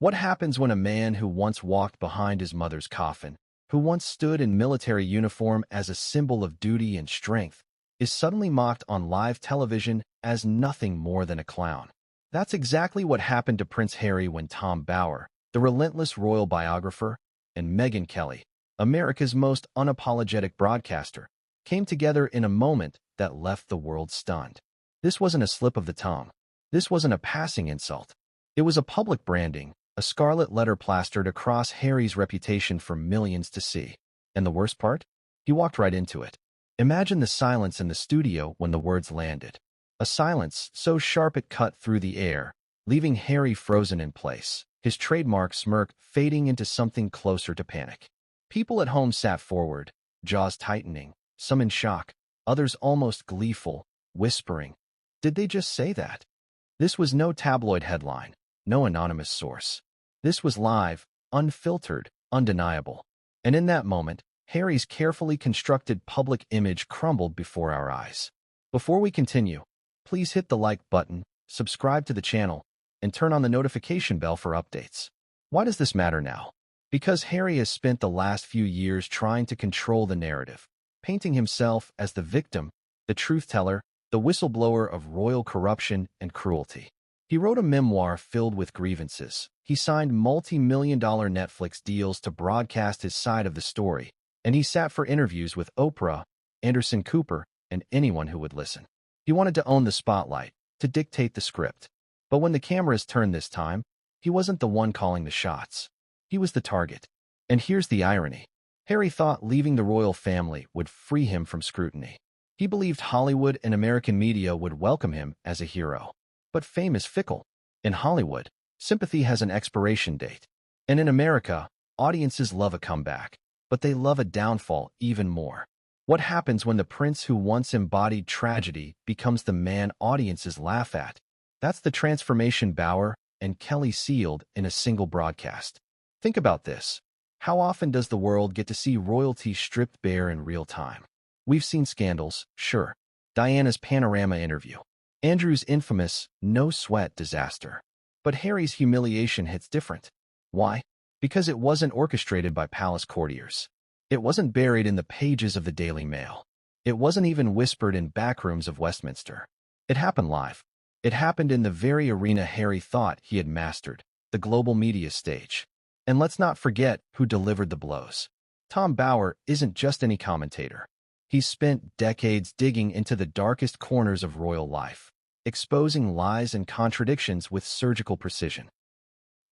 What happens when a man who once walked behind his mother's coffin, who once stood in military uniform as a symbol of duty and strength, is suddenly mocked on live television as nothing more than a clown? That's exactly what happened to Prince Harry when Tom Bower, the relentless royal biographer, and Megyn Kelly, America's most unapologetic broadcaster, came together in a moment that left the world stunned. This wasn't a slip of the tongue. This wasn't a passing insult. It was a public branding, a scarlet letter plastered across Harry's reputation for millions to see. And the worst part? He walked right into it. Imagine the silence in the studio when the words landed. A silence so sharp it cut through the air, leaving Harry frozen in place, his trademark smirk fading into something closer to panic. People at home sat forward, jaws tightening, some in shock, others almost gleeful, whispering, "Did they just say that?" This was no tabloid headline, no anonymous source. This was live, unfiltered, undeniable. And in that moment, Harry's carefully constructed public image crumbled before our eyes. Before we continue, please hit the like button, subscribe to the channel, and turn on the notification bell for updates. Why does this matter now? Because Harry has spent the last few years trying to control the narrative, painting himself as the victim, the truth-teller, the whistleblower of royal corruption and cruelty. He wrote a memoir filled with grievances. He signed multi-million-dollar Netflix deals to broadcast his side of the story, and he sat for interviews with Oprah, Anderson Cooper, and anyone who would listen. He wanted to own the spotlight, to dictate the script. But when the cameras turned this time, he wasn't the one calling the shots. He was the target. And here's the irony. Harry thought leaving the royal family would free him from scrutiny. He believed Hollywood and American media would welcome him as a hero. But fame is fickle. In Hollywood, sympathy has an expiration date. And in America, audiences love a comeback, but they love a downfall even more. What happens when the prince who once embodied tragedy becomes the man audiences laugh at? That's the transformation Bower and Kelly sealed in a single broadcast. Think about this. How often does the world get to see royalty stripped bare in real time? We've seen scandals, sure. Diana's Panorama interview. Andrew's infamous no-sweat disaster. But Harry's humiliation hits different. Why? Because it wasn't orchestrated by palace courtiers. It wasn't buried in the pages of the Daily Mail. It wasn't even whispered in backrooms of Westminster. It happened live. It happened in the very arena Harry thought he had mastered, the global media stage. And let's not forget who delivered the blows. Tom Bower isn't just any commentator. He's spent decades digging into the darkest corners of royal life, exposing lies and contradictions with surgical precision.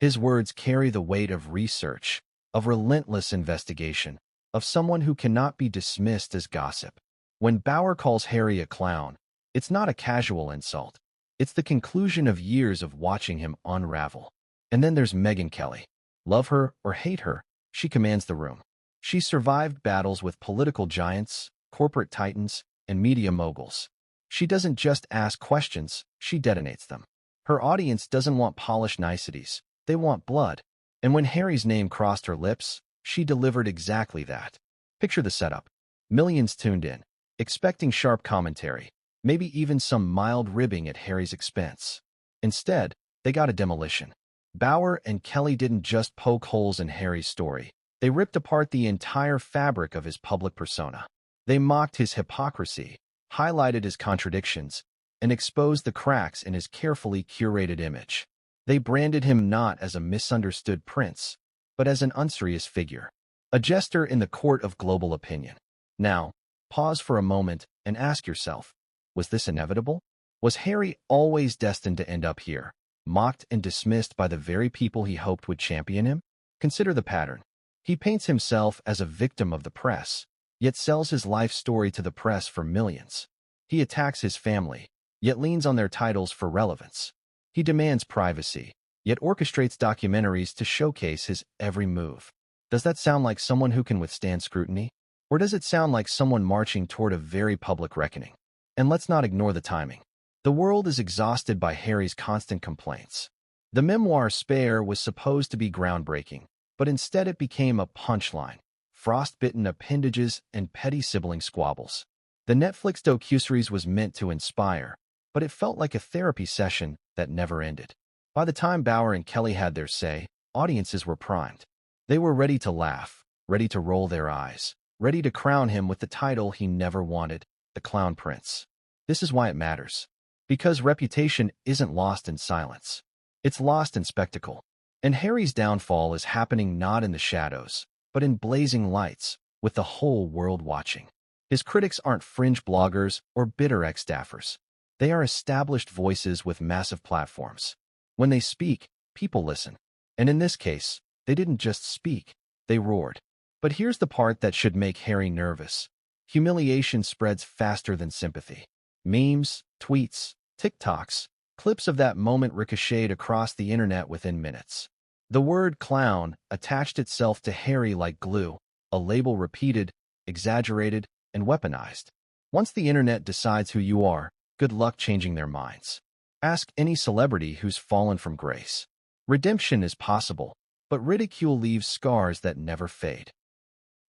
His words carry the weight of research, of relentless investigation, of someone who cannot be dismissed as gossip. When Bower calls Harry a clown, it's not a casual insult. It's the conclusion of years of watching him unravel. And then there's Megyn Kelly. Love her or hate her, she commands the room. She survived battles with political giants, corporate titans, and media moguls. She doesn't just ask questions, she detonates them. Her audience doesn't want polished niceties, they want blood. And when Harry's name crossed her lips, she delivered exactly that. Picture the setup. Millions tuned in, expecting sharp commentary, maybe even some mild ribbing at Harry's expense. Instead, they got a demolition. Bower and Kelly didn't just poke holes in Harry's story. They ripped apart the entire fabric of his public persona. They mocked his hypocrisy, highlighted his contradictions, and exposed the cracks in his carefully curated image. They branded him not as a misunderstood prince, but as an unserious figure, a jester in the court of global opinion. Now, pause for a moment and ask yourself, was this inevitable? Was Harry always destined to end up here, mocked and dismissed by the very people he hoped would champion him? Consider the pattern. He paints himself as a victim of the press, yet sells his life story to the press for millions. He attacks his family, yet leans on their titles for relevance. He demands privacy, yet orchestrates documentaries to showcase his every move. Does that sound like someone who can withstand scrutiny? Or does it sound like someone marching toward a very public reckoning? And let's not ignore the timing. The world is exhausted by Harry's constant complaints. The memoir Spare was supposed to be groundbreaking, but instead it became a punchline, frostbitten appendages and petty sibling squabbles. The Netflix docuseries was meant to inspire, but it felt like a therapy session that never ended. By the time Bower and Kelly had their say, audiences were primed. They were ready to laugh, ready to roll their eyes, ready to crown him with the title he never wanted, the Clown Prince. This is why it matters. Because reputation isn't lost in silence. It's lost in spectacle. And Harry's downfall is happening not in the shadows, but in blazing lights, with the whole world watching. His critics aren't fringe bloggers or bitter ex-staffers. They are established voices with massive platforms. When they speak, people listen. And in this case, they didn't just speak, they roared. But here's the part that should make Harry nervous. Humiliation spreads faster than sympathy. Memes, tweets, TikToks, clips of that moment ricocheted across the internet within minutes. The word clown attached itself to Harry like glue, a label repeated, exaggerated, and weaponized. Once the internet decides who you are, good luck changing their minds. Ask any celebrity who's fallen from grace. Redemption is possible, but ridicule leaves scars that never fade.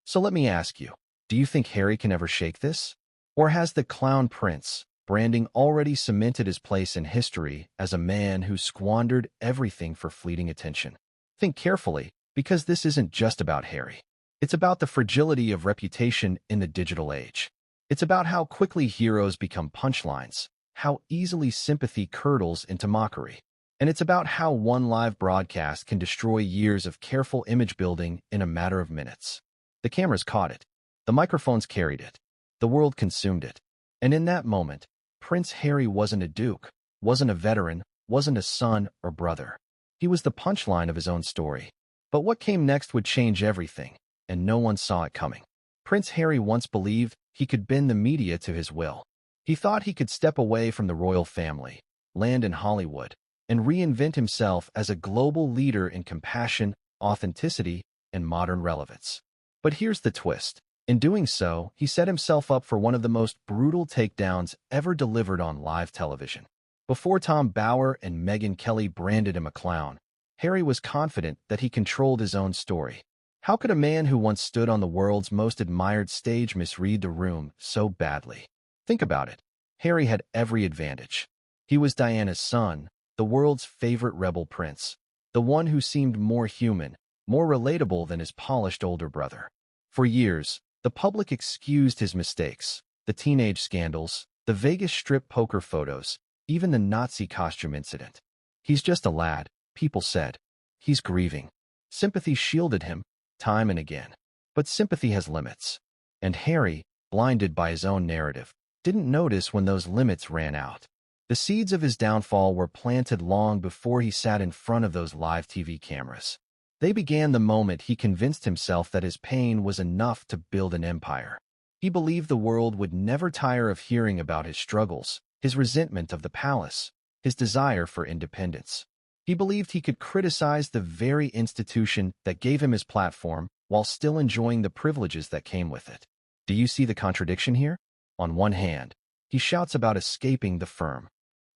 So let me ask you, do you think Harry can ever shake this? Or has the Clown Prince branding already cemented his place in history as a man who squandered everything for fleeting attention? Think carefully, because this isn't just about Harry. It's about the fragility of reputation in the digital age. It's about how quickly heroes become punchlines, how easily sympathy curdles into mockery. And it's about how one live broadcast can destroy years of careful image building in a matter of minutes. The cameras caught it. The microphones carried it. The world consumed it. And in that moment, Prince Harry wasn't a duke, wasn't a veteran, wasn't a son or brother. He was the punchline of his own story. But what came next would change everything, and no one saw it coming. Prince Harry once believed he could bend the media to his will. He thought he could step away from the royal family, land in Hollywood, and reinvent himself as a global leader in compassion, authenticity, and modern relevance. But here's the twist. In doing so, he set himself up for one of the most brutal takedowns ever delivered on live television. Before Bower and Megyn Kelly branded him a clown, Harry was confident that he controlled his own story. How could a man who once stood on the world's most admired stage misread the room so badly? Think about it. Harry had every advantage. He was Diana's son, the world's favorite rebel prince, the one who seemed more human, more relatable than his polished older brother. For years, the public excused his mistakes, the teenage scandals, the Vegas Strip poker photos, even the Nazi costume incident. He's just a lad, people said. He's grieving. Sympathy shielded him, time and again. But sympathy has limits. And Harry, blinded by his own narrative, didn't notice when those limits ran out. The seeds of his downfall were planted long before he sat in front of those live TV cameras. They began the moment he convinced himself that his pain was enough to build an empire. He believed the world would never tire of hearing about his struggles, his resentment of the palace, his desire for independence. He believed he could criticize the very institution that gave him his platform while still enjoying the privileges that came with it. Do you see the contradiction here? On one hand, he shouts about escaping the firm.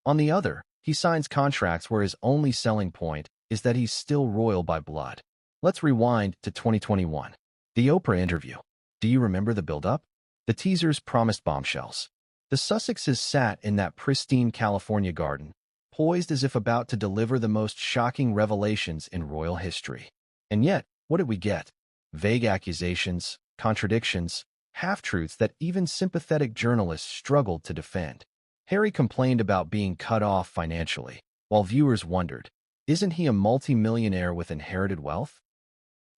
On the other, he signs contracts where his only selling point is that he's still royal by blood. Let's rewind to 2021. The Oprah interview. Do you remember the build-up? The teasers promised bombshells. The Sussexes sat in that pristine California garden, poised as if about to deliver the most shocking revelations in royal history. And yet, what did we get? Vague accusations, contradictions, half-truths that even sympathetic journalists struggled to defend. Harry complained about being cut off financially, while viewers wondered, isn't he a multi-millionaire with inherited wealth?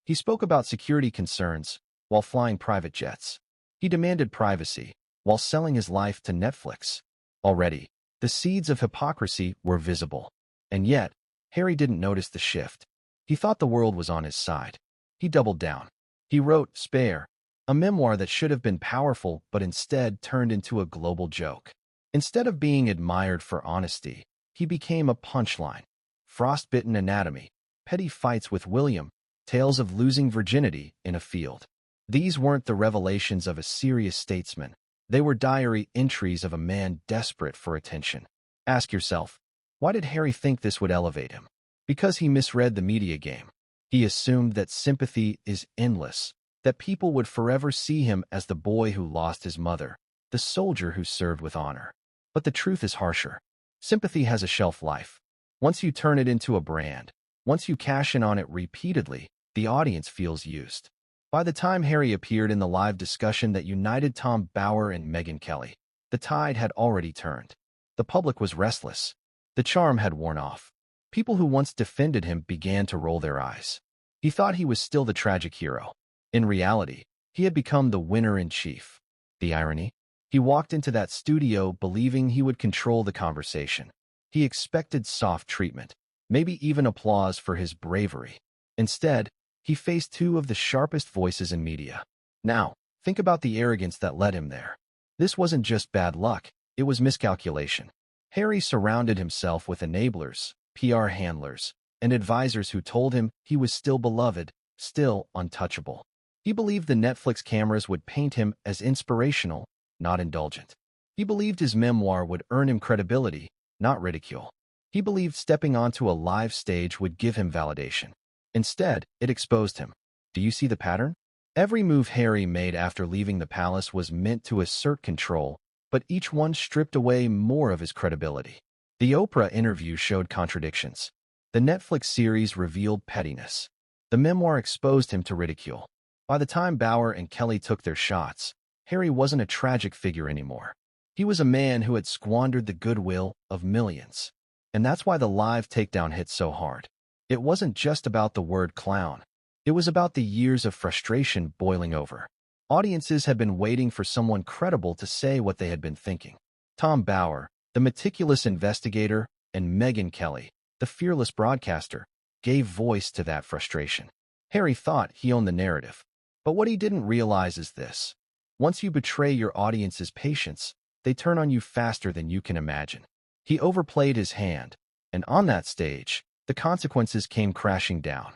He spoke about security concerns while flying private jets. He demanded privacy while selling his life to Netflix. Already, the seeds of hypocrisy were visible. And yet, Harry didn't notice the shift. He thought the world was on his side. He doubled down. He wrote Spare, a memoir that should have been powerful but instead turned into a global joke. Instead of being admired for honesty, he became a punchline. Frostbitten anatomy, petty fights with William, tales of losing virginity in a field. These weren't the revelations of a serious statesman. They were diary entries of a man desperate for attention. Ask yourself, why did Harry think this would elevate him? Because he misread the media game. He assumed that sympathy is endless, that people would forever see him as the boy who lost his mother, the soldier who served with honor. But the truth is harsher. Sympathy has a shelf life. Once you turn it into a brand, Once you cash in on it repeatedly, the audience feels used. By the time Harry appeared in the live discussion that united Tom Bower and Megyn Kelly, the tide had already turned. The public was restless. The charm had worn off. People who once defended him began to roll their eyes. He thought he was still the tragic hero. In reality, he had become the winner-in-chief. The irony? He walked into that studio believing he would control the conversation. He expected soft treatment, maybe even applause for his bravery. Instead, he faced two of the sharpest voices in media. Now, think about the arrogance that led him there. This wasn't just bad luck, it was miscalculation. Harry surrounded himself with enablers, PR handlers, and advisors who told him he was still beloved, still untouchable. He believed the Netflix cameras would paint him as inspirational, not indulgent. He believed his memoir would earn him credibility, not ridicule. He believed stepping onto a live stage would give him validation. Instead, it exposed him. Do you see the pattern? Every move Harry made after leaving the palace was meant to assert control, but each one stripped away more of his credibility. The Oprah interview showed contradictions. The Netflix series revealed pettiness. The memoir exposed him to ridicule. By the time Bower and Kelly took their shots, Harry wasn't a tragic figure anymore. He was a man who had squandered the goodwill of millions. And that's why the live takedown hit so hard. It wasn't just about the word clown. It was about the years of frustration boiling over. Audiences had been waiting for someone credible to say what they had been thinking. Tom Bower, the meticulous investigator, and Megyn Kelly, the fearless broadcaster, gave voice to that frustration. Harry thought he owned the narrative. But what he didn't realize is this. Once you betray your audience's patience, they turn on you faster than you can imagine. He overplayed his hand, and on that stage, the consequences came crashing down.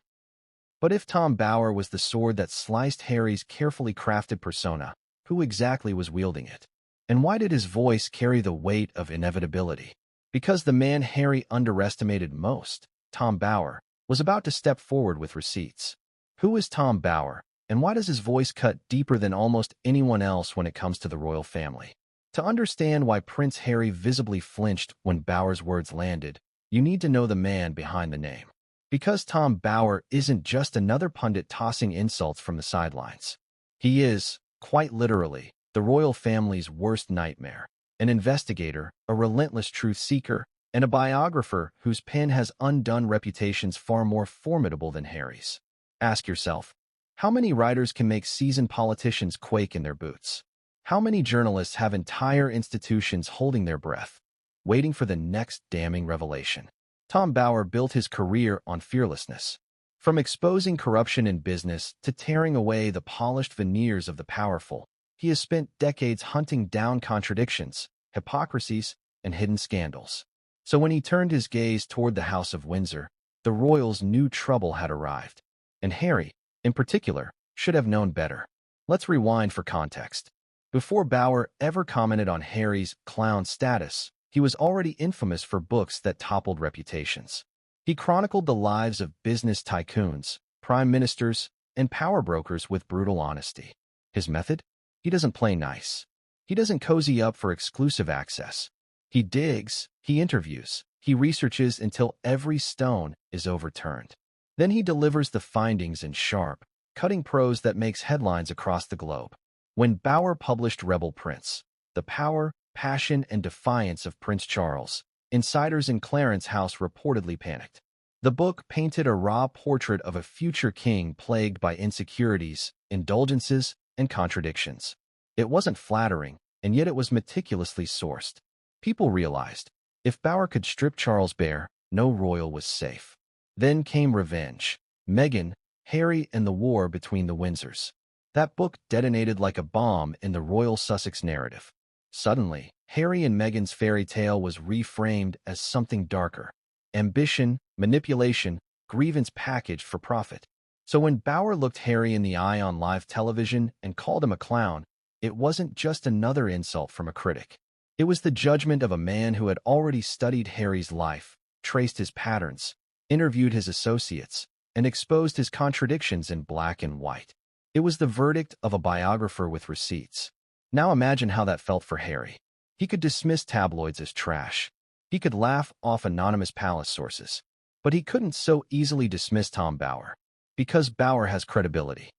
But if Tom Bower was the sword that sliced Harry's carefully crafted persona, who exactly was wielding it? And why did his voice carry the weight of inevitability? Because the man Harry underestimated most, Tom Bower, was about to step forward with receipts. Who is Tom Bower, and why does his voice cut deeper than almost anyone else when it comes to the royal family? To understand why Prince Harry visibly flinched when Bower's words landed, you need to know the man behind the name. Because Tom Bower isn't just another pundit tossing insults from the sidelines. He is, quite literally, the royal family's worst nightmare, an investigator, a relentless truth seeker, and a biographer whose pen has undone reputations far more formidable than Harry's. Ask yourself, how many writers can make seasoned politicians quake in their boots? How many journalists have entire institutions holding their breath, waiting for the next damning revelation? Tom Bower built his career on fearlessness. From exposing corruption in business to tearing away the polished veneers of the powerful, he has spent decades hunting down contradictions, hypocrisies, and hidden scandals. So when he turned his gaze toward the House of Windsor, the royals knew trouble had arrived. And Harry, in particular, should have known better. Let's rewind for context. Before Bower ever commented on Harry's clown status, he was already infamous for books that toppled reputations. He chronicled the lives of business tycoons, prime ministers, and power brokers with brutal honesty. His method? He doesn't play nice. He doesn't cozy up for exclusive access. He digs, he interviews, he researches until every stone is overturned. Then he delivers the findings in sharp, cutting prose that makes headlines across the globe. When Bower published Rebel Prince, the power, passion, and defiance of Prince Charles, insiders in Clarence House reportedly panicked. The book painted a raw portrait of a future king plagued by insecurities, indulgences, and contradictions. It wasn't flattering, and yet it was meticulously sourced. People realized, if Bower could strip Charles bare, no royal was safe. Then came revenge. Meghan, Harry, and the war between the Windsors. That book detonated like a bomb in the royal Sussex narrative. Suddenly, Harry and Meghan's fairy tale was reframed as something darker. Ambition, manipulation, grievance packaged for profit. So when Bower looked Harry in the eye on live television and called him a clown, it wasn't just another insult from a critic. It was the judgment of a man who had already studied Harry's life, traced his patterns, interviewed his associates, and exposed his contradictions in black and white. It was the verdict of a biographer with receipts. Now imagine how that felt for Harry. He could dismiss tabloids as trash. He could laugh off anonymous palace sources. But he couldn't so easily dismiss Tom Bower, because Bower has credibility.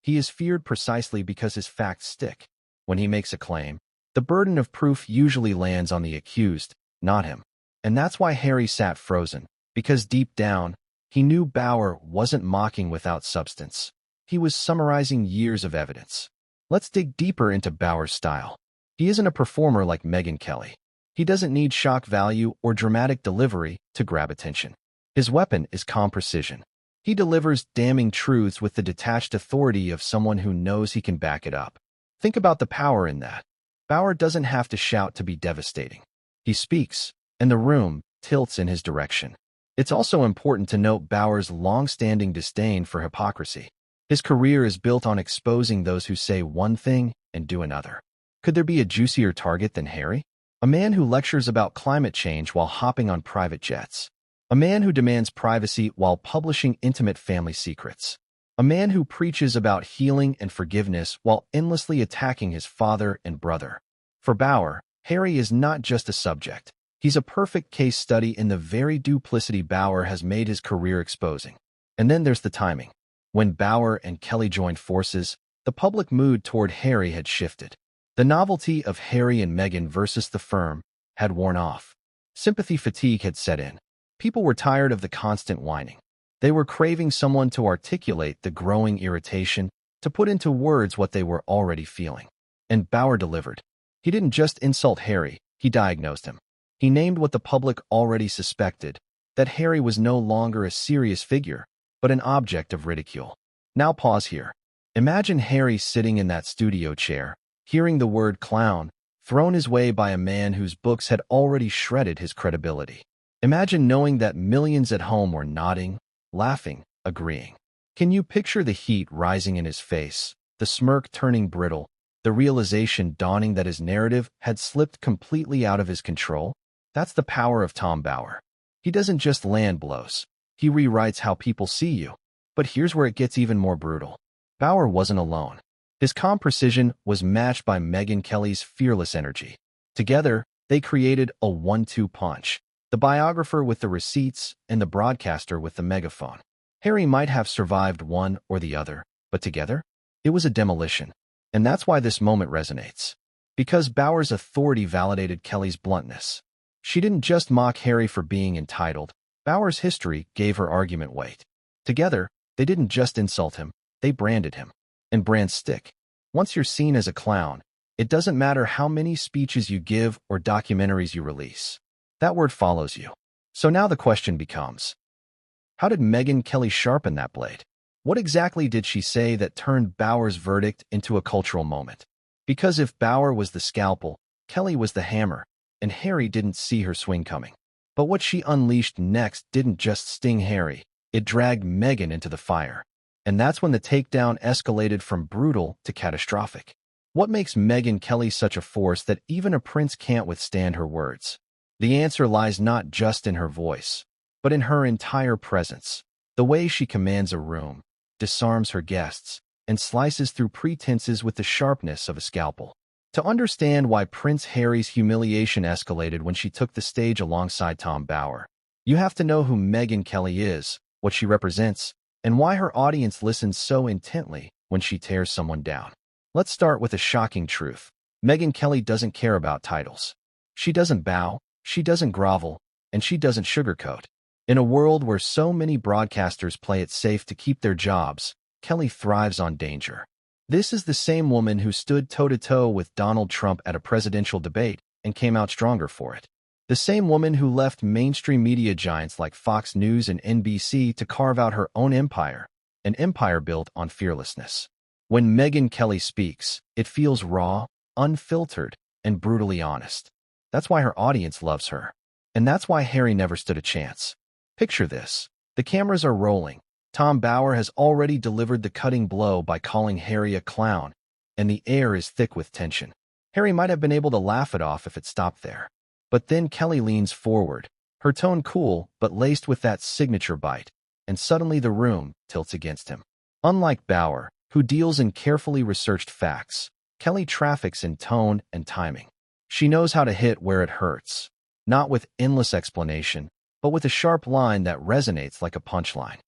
He is feared precisely because his facts stick. When he makes a claim, the burden of proof usually lands on the accused, not him. And that's why Harry sat frozen, because deep down, he knew Bower wasn't mocking without substance. He was summarizing years of evidence. Let's dig deeper into Bower's style. He isn't a performer like Megyn Kelly. He doesn't need shock value or dramatic delivery to grab attention. His weapon is calm precision. He delivers damning truths with the detached authority of someone who knows he can back it up. Think about the power in that. Bower doesn't have to shout to be devastating. He speaks, and the room tilts in his direction. It's also important to note Bower's long-standing disdain for hypocrisy. His career is built on exposing those who say one thing and do another. Could there be a juicier target than Harry? A man who lectures about climate change while hopping on private jets. A man who demands privacy while publishing intimate family secrets. A man who preaches about healing and forgiveness while endlessly attacking his father and brother. For Bower, Harry is not just a subject. He's a perfect case study in the very duplicity Bower has made his career exposing. And then there's the timing. When Bower and Kelly joined forces, the public mood toward Harry had shifted. The novelty of Harry and Megyn versus the firm had worn off. Sympathy fatigue had set in. People were tired of the constant whining. They were craving someone to articulate the growing irritation, to put into words what they were already feeling. And Bower delivered. He didn't just insult Harry, he diagnosed him. He named what the public already suspected, that Harry was no longer a serious figure, but an object of ridicule. Now pause here. Imagine Harry sitting in that studio chair, hearing the word clown, thrown his way by a man whose books had already shredded his credibility. Imagine knowing that millions at home were nodding, laughing, agreeing. Can you picture the heat rising in his face, the smirk turning brittle, the realization dawning that his narrative had slipped completely out of his control? That's the power of Tom Bower. He doesn't just land blows. He rewrites how people see you. But here's where it gets even more brutal. Bower wasn't alone. His calm precision was matched by Megyn Kelly's fearless energy. Together, they created a 1-2 punch. The biographer with the receipts and the broadcaster with the megaphone. Harry might have survived one or the other, but together, it was a demolition. And that's why this moment resonates. Because Bower's authority validated Kelly's bluntness. She didn't just mock Harry for being entitled. Bower's history gave her argument weight. Together, they didn't just insult him, they branded him. And brands stick. Once you're seen as a clown, it doesn't matter how many speeches you give or documentaries you release. That word follows you. So now the question becomes, how did Megyn Kelly sharpen that blade? What exactly did she say that turned Bower's verdict into a cultural moment? Because if Bower was the scalpel, Kelly was the hammer, and Harry didn't see her swing coming. But what she unleashed next didn't just sting Harry, it dragged Megyn into the fire. And that's when the takedown escalated from brutal to catastrophic. What makes Megyn Kelly such a force that even a prince can't withstand her words? The answer lies not just in her voice, but in her entire presence. The way she commands a room, disarms her guests, and slices through pretenses with the sharpness of a scalpel. To understand why Prince Harry's humiliation escalated when she took the stage alongside Tom Bower, you have to know who Megyn Kelly is, what she represents, and why her audience listens so intently when she tears someone down. Let's start with a shocking truth. Megyn Kelly doesn't care about titles. She doesn't bow, she doesn't grovel, and she doesn't sugarcoat. In a world where so many broadcasters play it safe to keep their jobs, Kelly thrives on danger. This is the same woman who stood toe-to-toe with Donald Trump at a presidential debate and came out stronger for it. The same woman who left mainstream media giants like Fox News and NBC to carve out her own empire, an empire built on fearlessness. When Megyn Kelly speaks, it feels raw, unfiltered, and brutally honest. That's why her audience loves her. And that's why Harry never stood a chance. Picture this. The cameras are rolling. Tom Bower has already delivered the cutting blow by calling Harry a clown, and the air is thick with tension. Harry might have been able to laugh it off if it stopped there. But then Kelly leans forward, her tone cool but laced with that signature bite, and suddenly the room tilts against him. Unlike Bower, who deals in carefully researched facts, Kelly traffics in tone and timing. She knows how to hit where it hurts, not with endless explanation, but but with a sharp line that resonates like a punchline.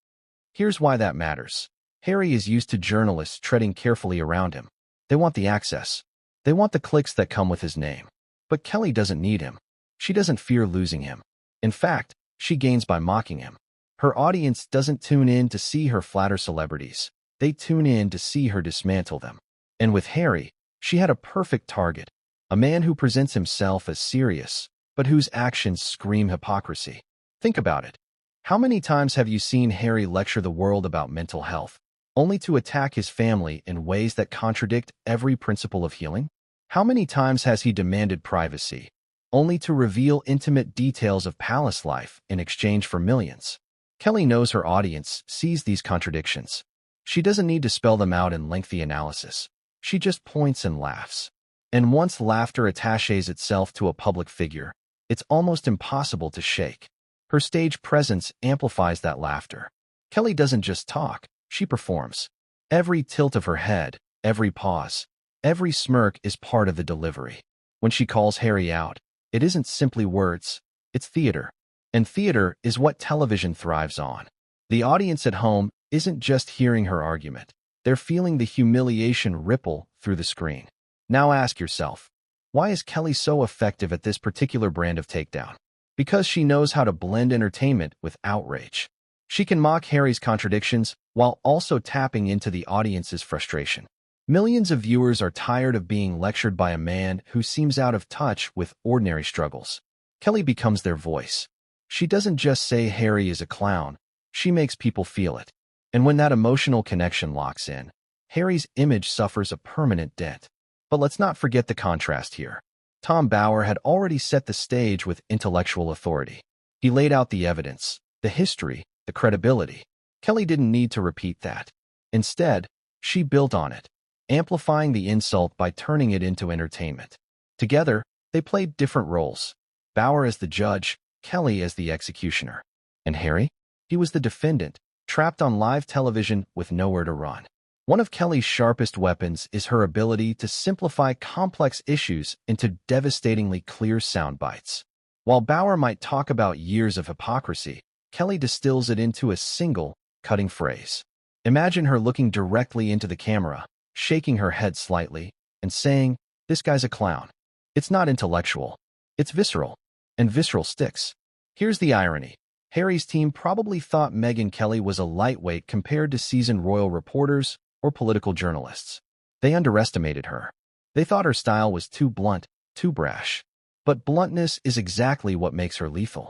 Here's why that matters. Harry is used to journalists treading carefully around him. They want the access. They want the clicks that come with his name. But Kelly doesn't need him. She doesn't fear losing him. In fact, she gains by mocking him. Her audience doesn't tune in to see her flatter celebrities. They tune in to see her dismantle them. And with Harry, she had a perfect target. A man who presents himself as serious, but whose actions scream hypocrisy. Think about it. How many times have you seen Harry lecture the world about mental health, only to attack his family in ways that contradict every principle of healing? How many times has he demanded privacy, only to reveal intimate details of palace life in exchange for millions? Kelly knows her audience sees these contradictions. She doesn't need to spell them out in lengthy analysis. She just points and laughs. And once laughter attaches itself to a public figure, it's almost impossible to shake. Her stage presence amplifies that laughter. Kelly doesn't just talk, she performs. Every tilt of her head, every pause, every smirk is part of the delivery. When she calls Harry out, it isn't simply words, it's theater. And theater is what television thrives on. The audience at home isn't just hearing her argument. They're feeling the humiliation ripple through the screen. Now ask yourself, why is Kelly so effective at this particular brand of takedown? Because she knows how to blend entertainment with outrage. She can mock Harry's contradictions while also tapping into the audience's frustration. Millions of viewers are tired of being lectured by a man who seems out of touch with ordinary struggles. Kelly becomes their voice. She doesn't just say Harry is a clown, she makes people feel it. And when that emotional connection locks in, Harry's image suffers a permanent dent. But let's not forget the contrast here. Tom Bower had already set the stage with intellectual authority. He laid out the evidence, the history, the credibility. Kelly didn't need to repeat that. Instead, she built on it, amplifying the insult by turning it into entertainment. Together, they played different roles. Bower as the judge, Kelly as the executioner. And Harry? He was the defendant, trapped on live television with nowhere to run. One of Kelly's sharpest weapons is her ability to simplify complex issues into devastatingly clear sound bites. While Bower might talk about years of hypocrisy, Kelly distills it into a single, cutting phrase. Imagine her looking directly into the camera, shaking her head slightly, and saying, "This guy's a clown." It's not intellectual. It's visceral. And visceral sticks. Here's the irony. Harry's team probably thought Megyn Kelly was a lightweight compared to seasoned royal reporters or political journalists. They underestimated her. They thought her style was too blunt, too brash. But bluntness is exactly what makes her lethal.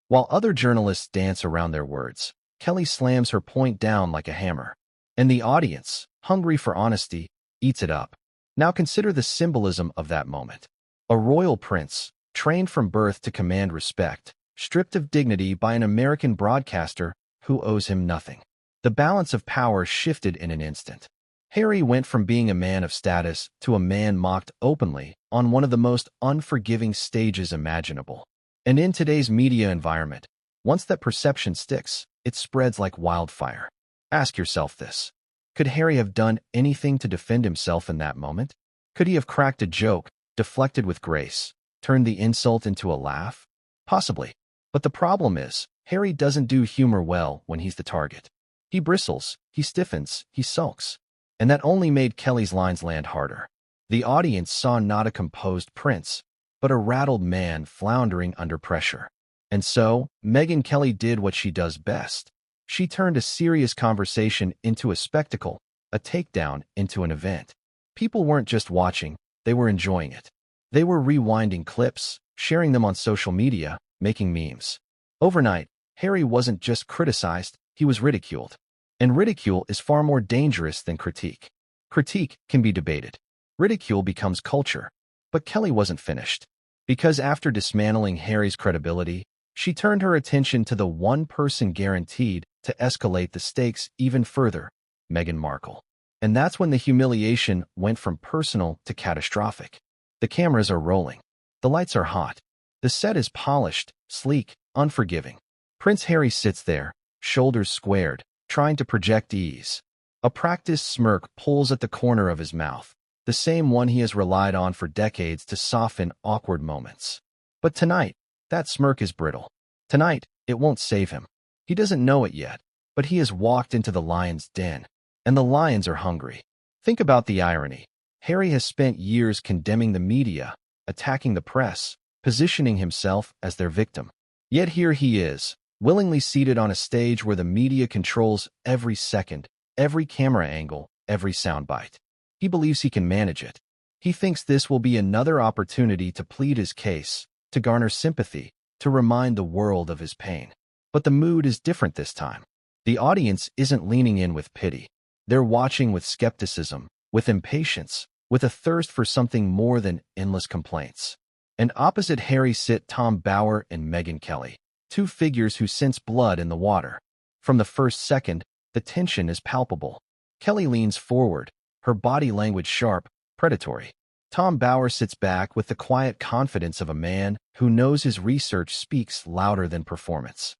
While other journalists dance around their words, Kelly slams her point down like a hammer. And the audience, hungry for honesty, eats it up. Now consider the symbolism of that moment. A royal prince, trained from birth to command respect, stripped of dignity by an American broadcaster who owes him nothing. The balance of power shifted in an instant. Harry went from being a man of status to a man mocked openly on one of the most unforgiving stages imaginable. And in today's media environment, once that perception sticks, it spreads like wildfire. Ask yourself this. Could Harry have done anything to defend himself in that moment? Could he have cracked a joke, deflected with grace, turned the insult into a laugh? Possibly. But the problem is, Harry doesn't do humor well when he's the target. He bristles, he stiffens, he sulks. And that only made Kelly's lines land harder. The audience saw not a composed prince, but a rattled man floundering under pressure. And so, Megyn Kelly did what she does best. She turned a serious conversation into a spectacle, a takedown into an event. People weren't just watching, they were enjoying it. They were rewinding clips, sharing them on social media, making memes. Overnight, Harry wasn't just criticized, he was ridiculed. And ridicule is far more dangerous than critique. Critique can be debated. Ridicule becomes culture. But Kelly wasn't finished. Because after dismantling Harry's credibility, she turned her attention to the one person guaranteed to escalate the stakes even further, Meghan Markle. And that's when the humiliation went from personal to catastrophic. The cameras are rolling. The lights are hot. The set is polished, sleek, unforgiving. Prince Harry sits there, shoulders squared, trying to project ease. A practiced smirk pulls at the corner of his mouth, the same one he has relied on for decades to soften awkward moments. But tonight, that smirk is brittle. Tonight, it won't save him. He doesn't know it yet, but he has walked into the lion's den, and the lions are hungry. Think about the irony. Harry has spent years condemning the media, attacking the press, positioning himself as their victim. Yet here he is, willingly seated on a stage where the media controls every second, every camera angle, every soundbite. He believes he can manage it. He thinks this will be another opportunity to plead his case, to garner sympathy, to remind the world of his pain. But the mood is different this time. The audience isn't leaning in with pity. They're watching with skepticism, with impatience, with a thirst for something more than endless complaints. And opposite Harry sit Bower and Megyn Kelly, two figures who sense blood in the water. From the first second, the tension is palpable. Kelly leans forward, her body language sharp, predatory. Bower sits back with the quiet confidence of a man who knows his research speaks louder than performance.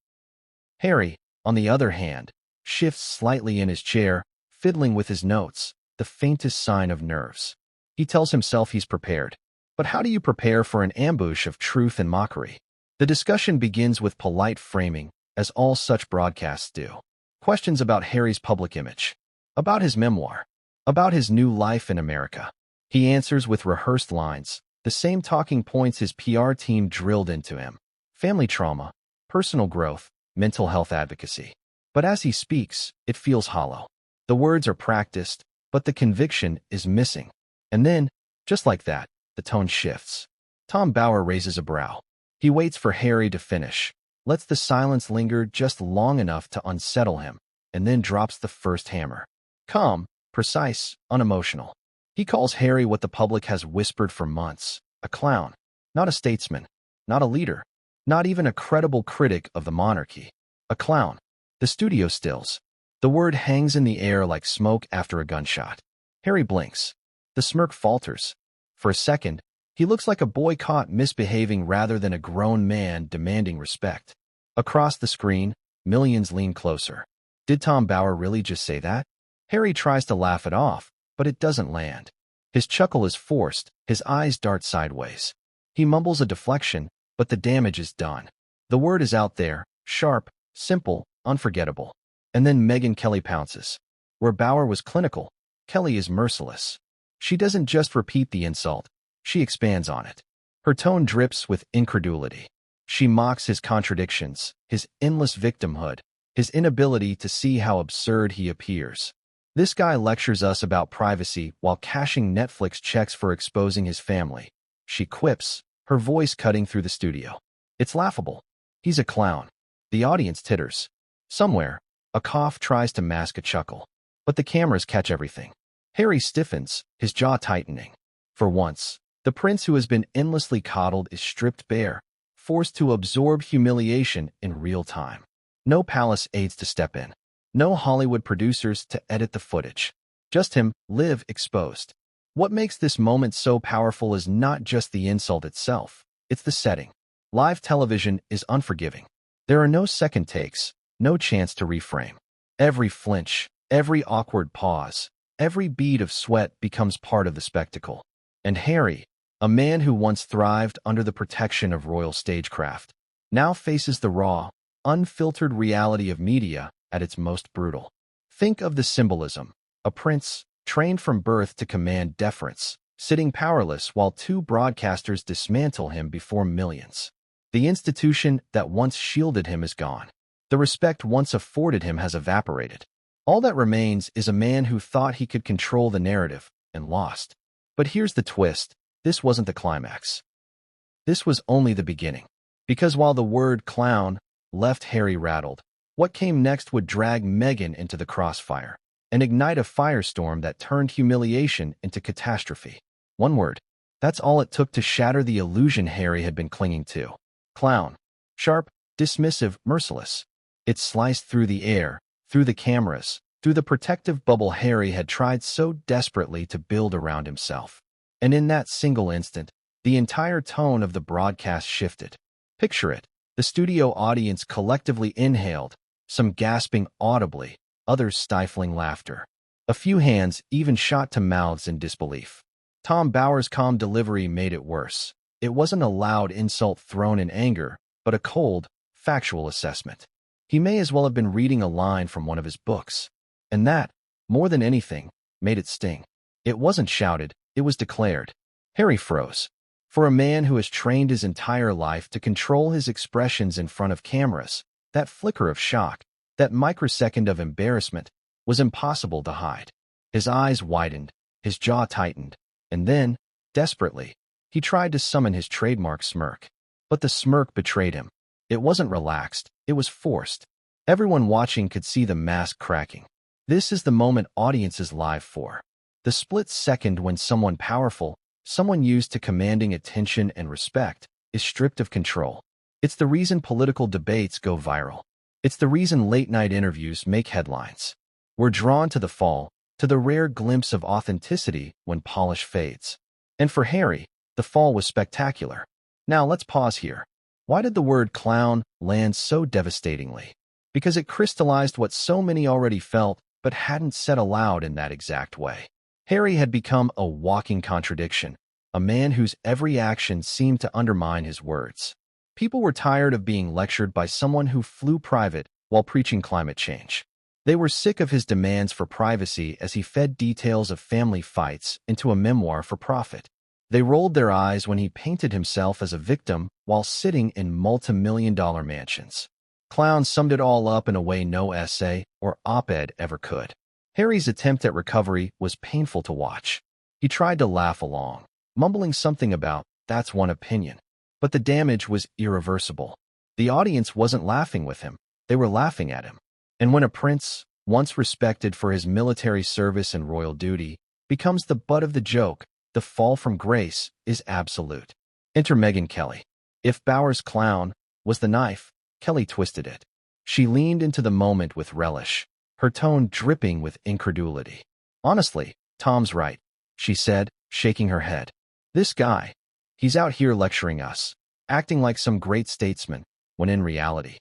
Harry, on the other hand, shifts slightly in his chair, fiddling with his notes, the faintest sign of nerves. He tells himself he's prepared. But how do you prepare for an ambush of truth and mockery? The discussion begins with polite framing, as all such broadcasts do. Questions about Harry's public image, about his memoir, about his new life in America. He answers with rehearsed lines, the same talking points his PR team drilled into him. Family trauma, personal growth, mental health advocacy. But as he speaks, it feels hollow. The words are practiced, but the conviction is missing. And then, just like that, the tone shifts. Bower raises a brow. He waits for Harry to finish, lets the silence linger just long enough to unsettle him, and then drops the first hammer. Calm, precise, unemotional. He calls Harry what the public has whispered for months, a clown, not a statesman, not a leader, not even a credible critic of the monarchy. A clown. The studio stills. The word hangs in the air like smoke after a gunshot. Harry blinks. The smirk falters. For a second, he looks like a boy caught misbehaving rather than a grown man demanding respect. Across the screen, millions lean closer. Did Bower really just say that? Harry tries to laugh it off, but it doesn't land. His chuckle is forced, his eyes dart sideways. He mumbles a deflection, but the damage is done. The word is out there, sharp, simple, unforgettable. And then Megyn Kelly pounces. Where Bower was clinical, Kelly is merciless. She doesn't just repeat the insult, she expands on it. Her tone drips with incredulity. She mocks his contradictions, his endless victimhood, his inability to see how absurd he appears. This guy lectures us about privacy while cashing Netflix checks for exposing his family. She quips, her voice cutting through the studio. It's laughable. He's a clown. The audience titters. Somewhere, a cough tries to mask a chuckle. But the cameras catch everything. Harry stiffens, his jaw tightening. For once, the prince who has been endlessly coddled is stripped bare, forced to absorb humiliation in real time. No palace aides to step in. No Hollywood producers to edit the footage. Just him, live exposed. What makes this moment so powerful is not just the insult itself, it's the setting. Live television is unforgiving. There are no second takes, no chance to reframe. Every flinch, every awkward pause, every bead of sweat becomes part of the spectacle. And Harry, a man who once thrived under the protection of royal stagecraft, now faces the raw, unfiltered reality of media at its most brutal. Think of the symbolism. A prince, trained from birth to command deference, sitting powerless while two broadcasters dismantle him before millions. The institution that once shielded him is gone. The respect once afforded him has evaporated. All that remains is a man who thought he could control the narrative and lost. But here's the twist. This wasn't the climax. This was only the beginning. Because while the word clown left Harry rattled, what came next would drag Megyn into the crossfire and ignite a firestorm that turned humiliation into catastrophe. One word. That's all it took to shatter the illusion Harry had been clinging to. Clown. Sharp, dismissive, merciless. It sliced through the air, through the cameras, through the protective bubble Harry had tried so desperately to build around himself. And in that single instant, the entire tone of the broadcast shifted. Picture it. The studio audience collectively inhaled, some gasping audibly, others stifling laughter. A few hands even shot to mouths in disbelief. Bower's calm delivery made it worse. It wasn't a loud insult thrown in anger, but a cold, factual assessment. He may as well have been reading a line from one of his books. And that, more than anything, made it sting. It wasn't shouted, it was declared. Harry froze. For a man who has trained his entire life to control his expressions in front of cameras, that flicker of shock, that microsecond of embarrassment, was impossible to hide. His eyes widened, his jaw tightened, and then, desperately, he tried to summon his trademark smirk. But the smirk betrayed him. It wasn't relaxed, it was forced. Everyone watching could see the mask cracking. This is the moment audiences live for. The split second when someone powerful, someone used to commanding attention and respect, is stripped of control. It's the reason political debates go viral. It's the reason late-night interviews make headlines. We're drawn to the fall, to the rare glimpse of authenticity when polish fades. And for Harry, the fall was spectacular. Now let's pause here. Why did the word clown land so devastatingly? Because it crystallized what so many already felt but hadn't said aloud in that exact way. Harry had become a walking contradiction, a man whose every action seemed to undermine his words. People were tired of being lectured by someone who flew private while preaching climate change. They were sick of his demands for privacy as he fed details of family fights into a memoir for profit. They rolled their eyes when he painted himself as a victim while sitting in multi-million-dollar mansions. Clown summed it all up in a way no essay or op-ed ever could. Harry's attempt at recovery was painful to watch. He tried to laugh along, mumbling something about, "That's one opinion." But the damage was irreversible. The audience wasn't laughing with him, they were laughing at him. And when a prince, once respected for his military service and royal duty, becomes the butt of the joke, the fall from grace is absolute. Enter Megyn Kelly. If Bower's clown was the knife, Kelly twisted it. She leaned into the moment with relish, her tone dripping with incredulity. "Honestly, Tom's right," she said, shaking her head. "This guy, he's out here lecturing us, acting like some great statesman, when in reality,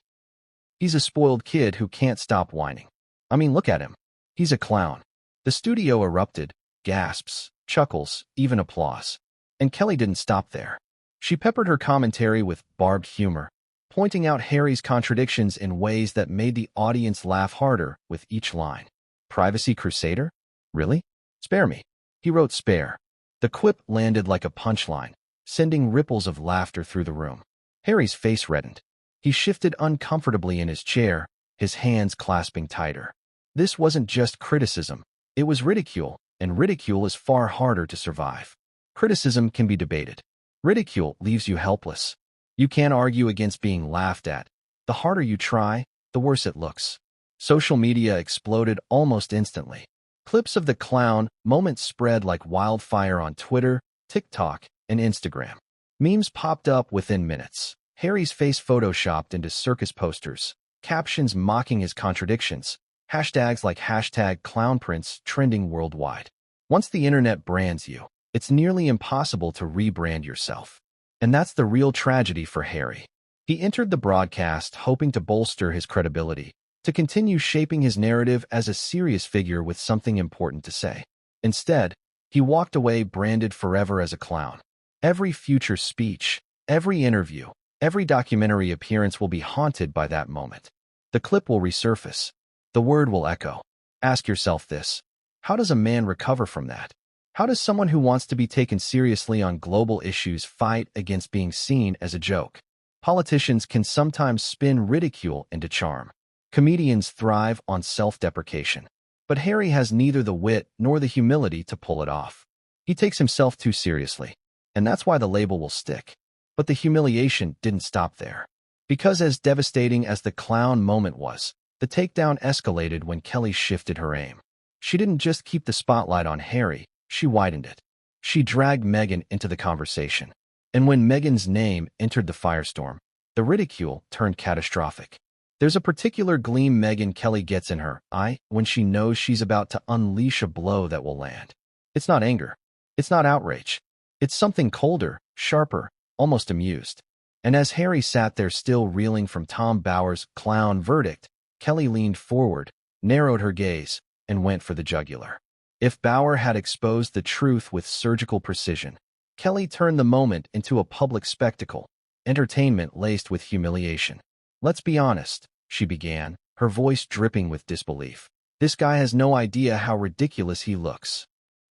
he's a spoiled kid who can't stop whining. I mean, look at him. He's a clown." The studio erupted, gasps, chuckles, even applause. And Kelly didn't stop there. She peppered her commentary with barbed humor, pointing out Harry's contradictions in ways that made the audience laugh harder with each line. "Privacy crusader? Really? Spare me." He wrote spare. The quip landed like a punchline, sending ripples of laughter through the room. Harry's face reddened. He shifted uncomfortably in his chair, his hands clasping tighter. This wasn't just criticism, it was ridicule, and ridicule is far harder to survive. Criticism can be debated. Ridicule leaves you helpless. You can't argue against being laughed at. The harder you try, the worse it looks. Social media exploded almost instantly. Clips of the clown moment spread like wildfire on Twitter, TikTok, and Instagram. Memes popped up within minutes. Harry's face photoshopped into circus posters, captions mocking his contradictions, hashtags like #clownprince trending worldwide. Once the internet brands you, it's nearly impossible to rebrand yourself. And that's the real tragedy for Harry. He entered the broadcast hoping to bolster his credibility, to continue shaping his narrative as a serious figure with something important to say. Instead, he walked away branded forever as a clown. Every future speech, every interview, every documentary appearance will be haunted by that moment. The clip will resurface. The word will echo. Ask yourself this: how does a man recover from that? How does someone who wants to be taken seriously on global issues fight against being seen as a joke? Politicians can sometimes spin ridicule into charm. Comedians thrive on self-deprecation. But Harry has neither the wit nor the humility to pull it off. He takes himself too seriously, and that's why the label will stick. But the humiliation didn't stop there. Because as devastating as the clown moment was, the takedown escalated when Kelly shifted her aim. She didn't just keep the spotlight on Harry, she widened it. She dragged Megyn into the conversation. And when Megyn's name entered the firestorm, the ridicule turned catastrophic. There's a particular gleam Megyn Kelly gets in her eye when she knows she's about to unleash a blow that will land. It's not anger. It's not outrage. It's something colder, sharper, almost amused. And as Harry sat there still reeling from Tom Bower's clown verdict, Kelly leaned forward, narrowed her gaze, and went for the jugular. If Bower had exposed the truth with surgical precision, Kelly turned the moment into a public spectacle, entertainment laced with humiliation. Let's be honest, she began, her voice dripping with disbelief. This guy has no idea how ridiculous he looks.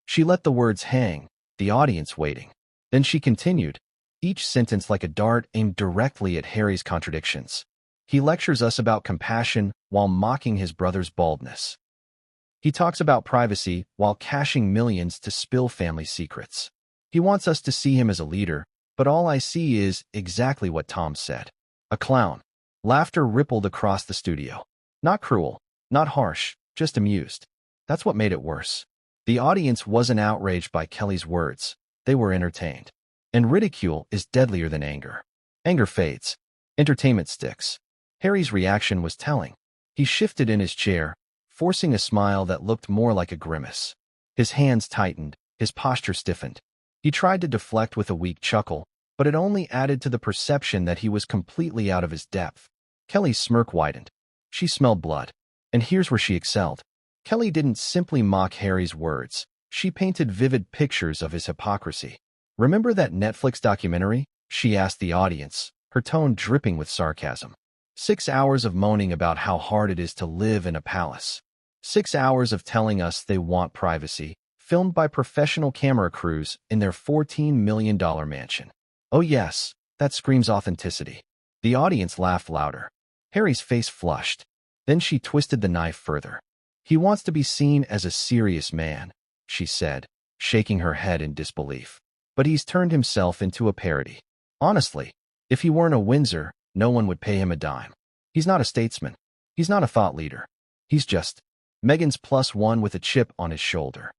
She let the words hang, the audience waiting. Then she continued, each sentence like a dart aimed directly at Harry's contradictions. He lectures us about compassion while mocking his brother's baldness. He talks about privacy while cashing millions to spill family secrets. He wants us to see him as a leader, but all I see is exactly what Tom said. A clown. Laughter rippled across the studio. Not cruel, not harsh, just amused. That's what made it worse. The audience wasn't outraged by Kelly's words. They were entertained. And ridicule is deadlier than anger. Anger fades. Entertainment sticks. Harry's reaction was telling. He shifted in his chair, forcing a smile that looked more like a grimace. His hands tightened, his posture stiffened. He tried to deflect with a weak chuckle, but it only added to the perception that he was completely out of his depth. Kelly's smirk widened. She smelled blood. And here's where she excelled. Kelly didn't simply mock Harry's words. She painted vivid pictures of his hypocrisy. Remember that Netflix documentary? She asked the audience, her tone dripping with sarcasm. 6 hours of moaning about how hard it is to live in a palace. 6 hours of telling us they want privacy, filmed by professional camera crews in their $14 million mansion. Oh yes, that screams authenticity. The audience laughed louder. Harry's face flushed. Then she twisted the knife further. He wants to be seen as a serious man, she said, shaking her head in disbelief. But he's turned himself into a parody. Honestly, if he weren't a Windsor, no one would pay him a dime. He's not a statesman. He's not a thought leader. He's just Megyn's +1 with a chip on his shoulder.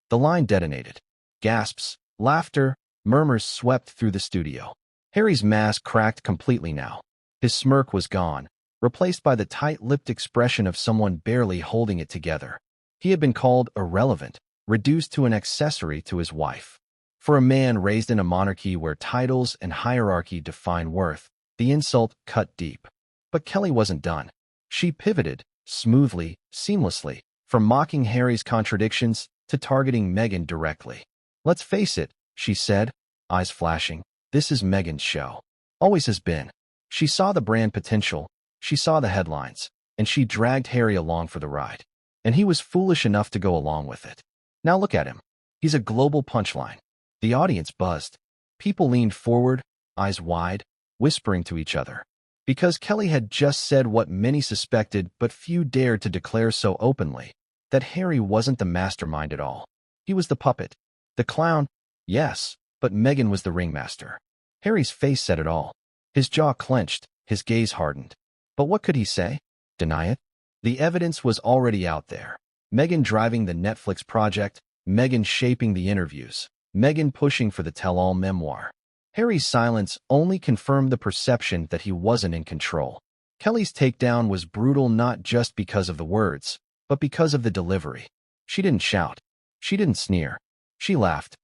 The line detonated. Gasps, laughter, murmurs swept through the studio. Harry's mask cracked completely now. His smirk was gone, replaced by the tight-lipped expression of someone barely holding it together. He had been called irrelevant, reduced to an accessory to his wife. For a man raised in a monarchy where titles and hierarchy define worth, the insult cut deep. But Kelly wasn't done. She pivoted, smoothly, seamlessly, from mocking Harry's contradictions to targeting Megyn directly. Let's face it, she said, eyes flashing. This is Megyn's show. Always has been. She saw the brand potential, she saw the headlines, and she dragged Harry along for the ride. And he was foolish enough to go along with it. Now look at him. He's a global punchline. The audience buzzed. People leaned forward, eyes wide, whispering to each other. Because Kelly had just said what many suspected but few dared to declare so openly, that Harry wasn't the mastermind at all. He was the puppet. The clown, yes, but Megyn was the ringmaster. Harry's face said it all. His jaw clenched, his gaze hardened. But what could he say? Deny it? The evidence was already out there. Megyn driving the Netflix project, Megyn shaping the interviews, Megyn pushing for the tell-all memoir. Harry's silence only confirmed the perception that he wasn't in control. Kelly's takedown was brutal not just because of the words, but because of the delivery. She didn't shout. She didn't sneer. She laughed.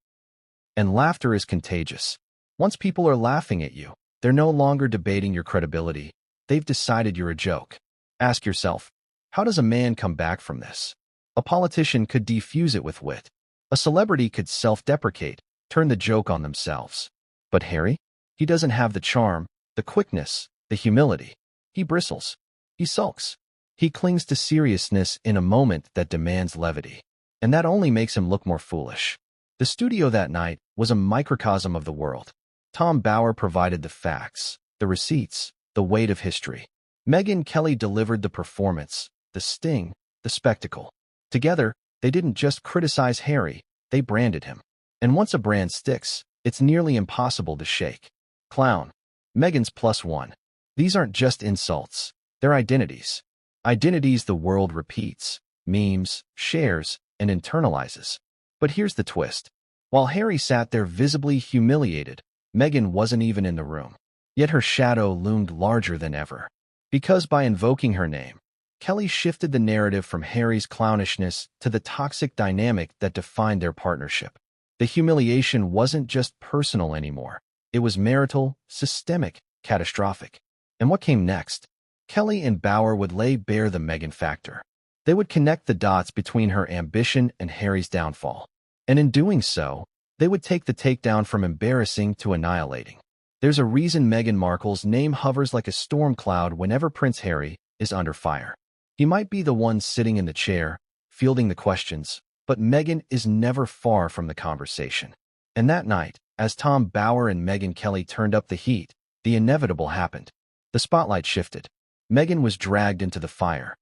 And laughter is contagious. Once people are laughing at you, they're no longer debating your credibility. They've decided you're a joke. Ask yourself, how does a man come back from this? A politician could defuse it with wit. A celebrity could self-deprecate, turn the joke on themselves. But Harry? He doesn't have the charm, the quickness, the humility. He bristles. He sulks. He clings to seriousness in a moment that demands levity. And that only makes him look more foolish. The studio that night was a microcosm of the world. Tom Bower provided the facts, the receipts, the weight of history. Megyn Kelly delivered the performance, the sting, the spectacle. Together, they didn't just criticize Harry, they branded him. And once a brand sticks, it's nearly impossible to shake. Clown. Megyn's +1. These aren't just insults. They're identities. Identities the world repeats, memes, shares, and internalizes. But here's the twist. While Harry sat there visibly humiliated, Megyn wasn't even in the room. Yet her shadow loomed larger than ever. Because by invoking her name, Kelly shifted the narrative from Harry's clownishness to the toxic dynamic that defined their partnership. The humiliation wasn't just personal anymore. It was marital, systemic, catastrophic. And what came next? Kelly and Bower would lay bare the Megyn factor. They would connect the dots between her ambition and Harry's downfall. And in doing so, they would take the takedown from embarrassing to annihilating. There's a reason Meghan Markle's name hovers like a storm cloud whenever Prince Harry is under fire. He might be the one sitting in the chair, fielding the questions, but Meghan is never far from the conversation. And that night, as Bower and Megyn Kelly turned up the heat, the inevitable happened. The spotlight shifted. Meghan was dragged into the fire.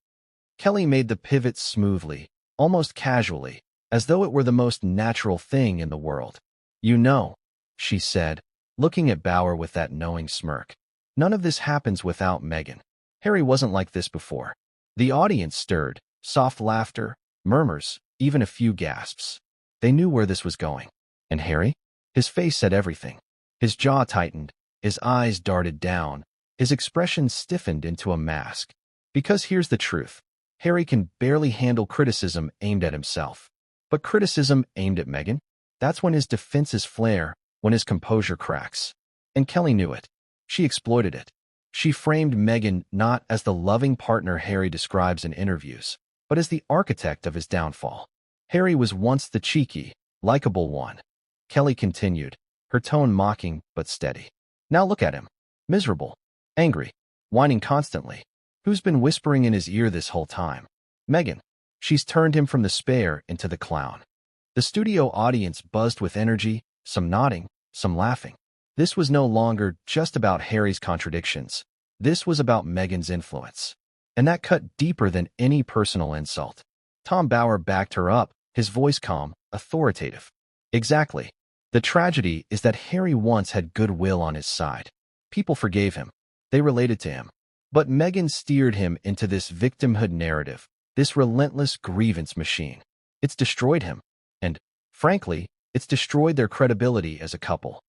Kelly made the pivot smoothly, almost casually, as though it were the most natural thing in the world. "You know," she said, looking at Bower with that knowing smirk. "None of this happens without Meghan. Harry wasn't like this before." The audience stirred, soft laughter, murmurs, even a few gasps. They knew where this was going. And Harry? His face said everything. His jaw tightened, his eyes darted down, his expression stiffened into a mask. Because here's the truth. Harry can barely handle criticism aimed at himself. But criticism aimed at Meghan? That's when his defenses flare, when his composure cracks. And Kelly knew it. She exploited it. She framed Meghan not as the loving partner Harry describes in interviews, but as the architect of his downfall. Harry was once the cheeky, likable one. Kelly continued, her tone mocking but steady. Now look at him. Miserable, angry, whining constantly. Who's been whispering in his ear this whole time? Meghan. She's turned him from the spare into the clown. The studio audience buzzed with energy, some nodding, some laughing. This was no longer just about Harry's contradictions. This was about Meghan's influence. And that cut deeper than any personal insult. Bower backed her up, his voice calm, authoritative. Exactly. The tragedy is that Harry once had goodwill on his side. People forgave him. They related to him. But Meghan steered him into this victimhood narrative, this relentless grievance machine. It's destroyed him. And, frankly, it's destroyed their credibility as a couple.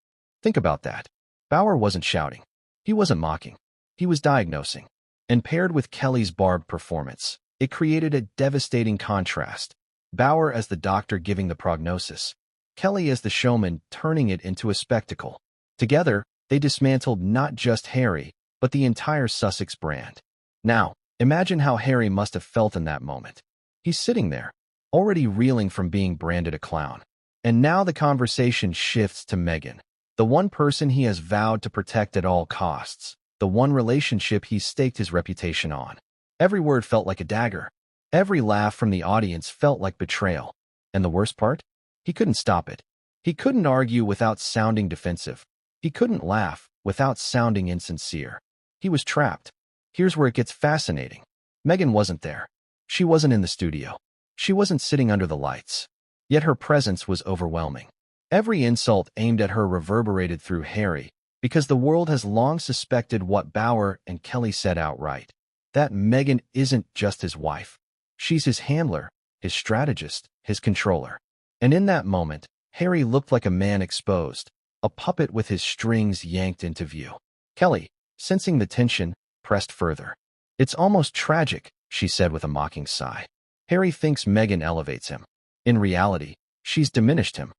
Think about that. Bower wasn't shouting. He wasn't mocking. He was diagnosing. And paired with Kelly's barbed performance, it created a devastating contrast. Bower as the doctor giving the prognosis, Kelly as the showman turning it into a spectacle. Together, they dismantled not just Harry, but the entire Sussex brand. Now, imagine how Harry must have felt in that moment. He's sitting there, already reeling from being branded a clown. And now the conversation shifts to Meghan, the one person he has vowed to protect at all costs, the one relationship he's staked his reputation on. Every word felt like a dagger. Every laugh from the audience felt like betrayal. And the worst part? He couldn't stop it. He couldn't argue without sounding defensive. He couldn't laugh without sounding insincere. He was trapped. Here's where it gets fascinating. Meghan wasn't there. She wasn't in the studio. She wasn't sitting under the lights. Yet her presence was overwhelming. Every insult aimed at her reverberated through Harry, because the world has long suspected what Bower and Kelly said outright, that Meghan isn't just his wife. She's his handler, his strategist, his controller. And in that moment, Harry looked like a man exposed, a puppet with his strings yanked into view. Kelly, sensing the tension, pressed further. "It's almost tragic," she said with a mocking sigh. "Harry thinks Meghan elevates him. In reality, she's diminished him.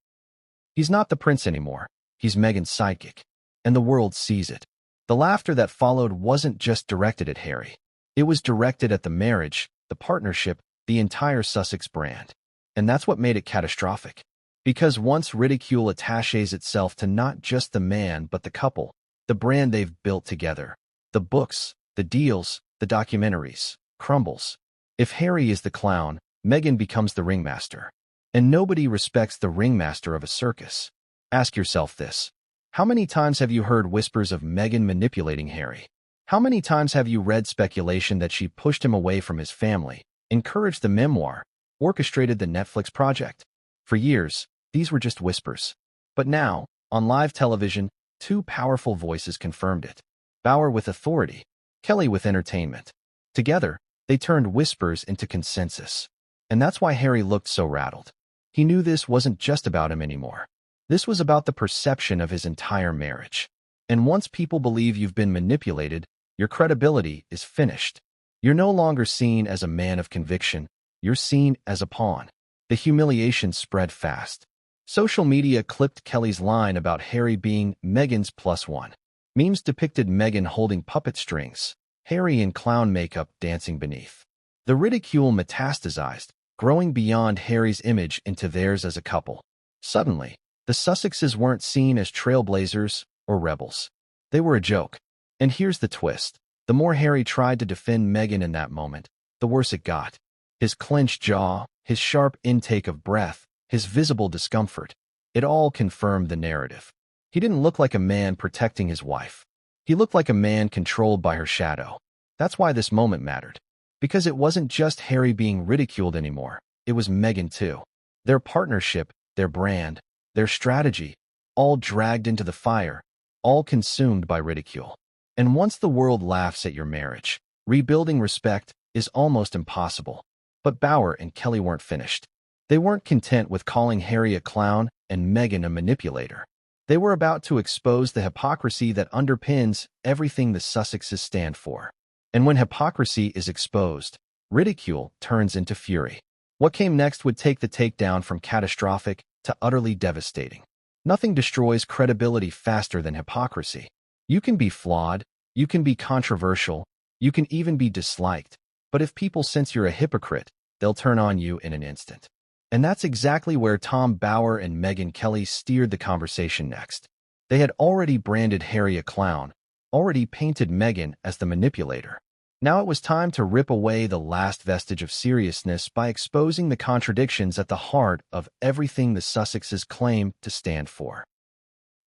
He's not the prince anymore. He's Meghan's sidekick. And the world sees it." The laughter that followed wasn't just directed at Harry. It was directed at the marriage, the partnership, the entire Sussex brand. And that's what made it catastrophic. Because once ridicule attaches itself to not just the man but the couple, the brand they've built together, the books, the deals, the documentaries, crumbles. If Harry is the clown, Meghan becomes the ringmaster. And nobody respects the ringmaster of a circus. Ask yourself this. How many times have you heard whispers of Meghan manipulating Harry? How many times have you read speculation that she pushed him away from his family, encouraged the memoir, orchestrated the Netflix project? For years, these were just whispers. But now, on live television, two powerful voices confirmed it. Bower with authority, Kelly with entertainment. Together, they turned whispers into consensus. And that's why Harry looked so rattled. He knew this wasn't just about him anymore. This was about the perception of his entire marriage. And once people believe you've been manipulated, your credibility is finished. You're no longer seen as a man of conviction. You're seen as a pawn. The humiliation spread fast. Social media clipped Kelly's line about Harry being Meghan's +1. Memes depicted Meghan holding puppet strings, Harry in clown makeup dancing beneath. The ridicule metastasized, growing beyond Harry's image into theirs as a couple. Suddenly, the Sussexes weren't seen as trailblazers or rebels. They were a joke. And here's the twist. The more Harry tried to defend Meghan in that moment, the worse it got. His clenched jaw, his sharp intake of breath, his visible discomfort, it all confirmed the narrative. He didn't look like a man protecting his wife. He looked like a man controlled by her shadow. That's why this moment mattered. Because it wasn't just Harry being ridiculed anymore. It was Meghan too. Their partnership, their brand, their strategy, all dragged into the fire, all consumed by ridicule. And once the world laughs at your marriage, rebuilding respect is almost impossible. But Bower and Kelly weren't finished. They weren't content with calling Harry a clown and Meghan a manipulator. They were about to expose the hypocrisy that underpins everything the Sussexes stand for. And when hypocrisy is exposed, ridicule turns into fury. What came next would take the takedown from catastrophic to utterly devastating. Nothing destroys credibility faster than hypocrisy. You can be flawed, you can be controversial, you can even be disliked, but if people sense you're a hypocrite, they'll turn on you in an instant. And that's exactly where Bower and Megyn Kelly steered the conversation next. They had already branded Harry a clown, already painted Meghan as the manipulator. Now it was time to rip away the last vestige of seriousness by exposing the contradictions at the heart of everything the Sussexes claim to stand for.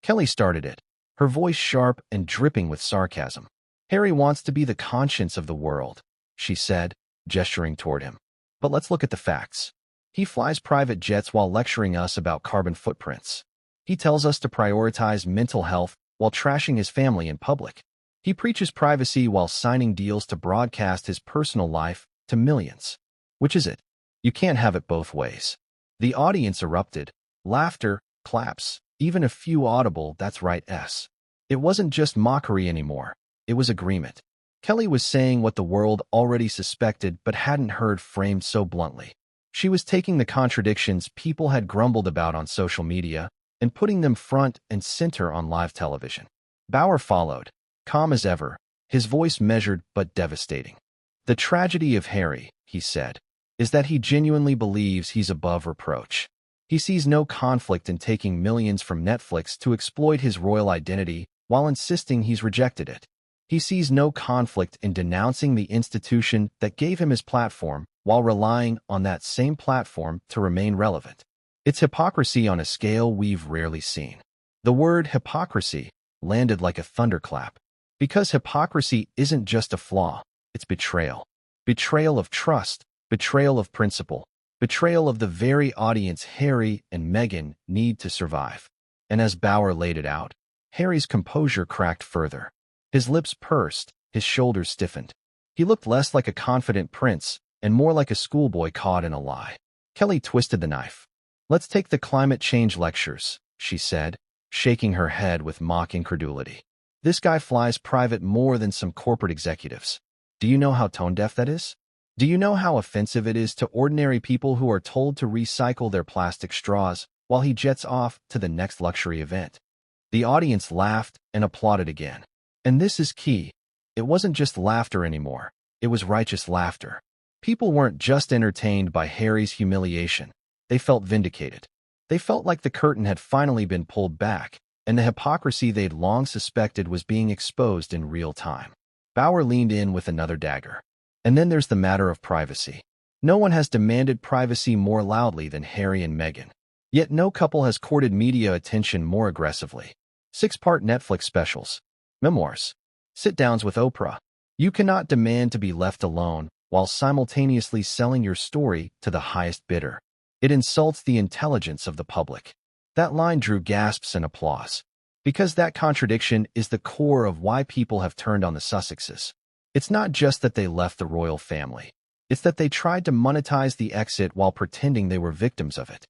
Kelly started it, her voice sharp and dripping with sarcasm. Harry wants to be the conscience of the world, she said, gesturing toward him. But let's look at the facts. He flies private jets while lecturing us about carbon footprints. He tells us to prioritize mental health while trashing his family in public. He preaches privacy while signing deals to broadcast his personal life to millions. Which is it? You can't have it both ways. The audience erupted. Laughter, claps, even a few audible "that's right"s. It wasn't just mockery anymore. It was agreement. Kelly was saying what the world already suspected but hadn't heard framed so bluntly. She was taking the contradictions people had grumbled about on social media and putting them front and center on live television. Bower followed, calm as ever, his voice measured but devastating. The tragedy of Harry, he said, is that he genuinely believes he's above reproach. He sees no conflict in taking millions from Netflix to exploit his royal identity while insisting he's rejected it. He sees no conflict in denouncing the institution that gave him his platform while relying on that same platform to remain relevant. It's hypocrisy on a scale we've rarely seen. The word hypocrisy landed like a thunderclap. Because hypocrisy isn't just a flaw, it's betrayal. Betrayal of trust, betrayal of principle, betrayal of the very audience Harry and Meghan need to survive. And as Bower laid it out, Harry's composure cracked further. His lips pursed, his shoulders stiffened. He looked less like a confident prince and more like a schoolboy caught in a lie. Kelly twisted the knife. Let's take the climate change lectures, she said, shaking her head with mock incredulity. This guy flies private more than some corporate executives. Do you know how tone-deaf that is? Do you know how offensive it is to ordinary people who are told to recycle their plastic straws while he jets off to the next luxury event? The audience laughed and applauded again. And this is key. It wasn't just laughter anymore. It was righteous laughter. People weren't just entertained by Harry's humiliation. They felt vindicated. They felt like the curtain had finally been pulled back, and the hypocrisy they'd long suspected was being exposed in real time. Bower leaned in with another dagger. And then there's the matter of privacy. No one has demanded privacy more loudly than Harry and Meghan. Yet no couple has courted media attention more aggressively. 6-part Netflix specials, memoirs, sit-downs with Oprah. You cannot demand to be left alone while simultaneously selling your story to the highest bidder. It insults the intelligence of the public. That line drew gasps and applause. Because that contradiction is the core of why people have turned on the Sussexes. It's not just that they left the royal family. It's that they tried to monetize the exit while pretending they were victims of it.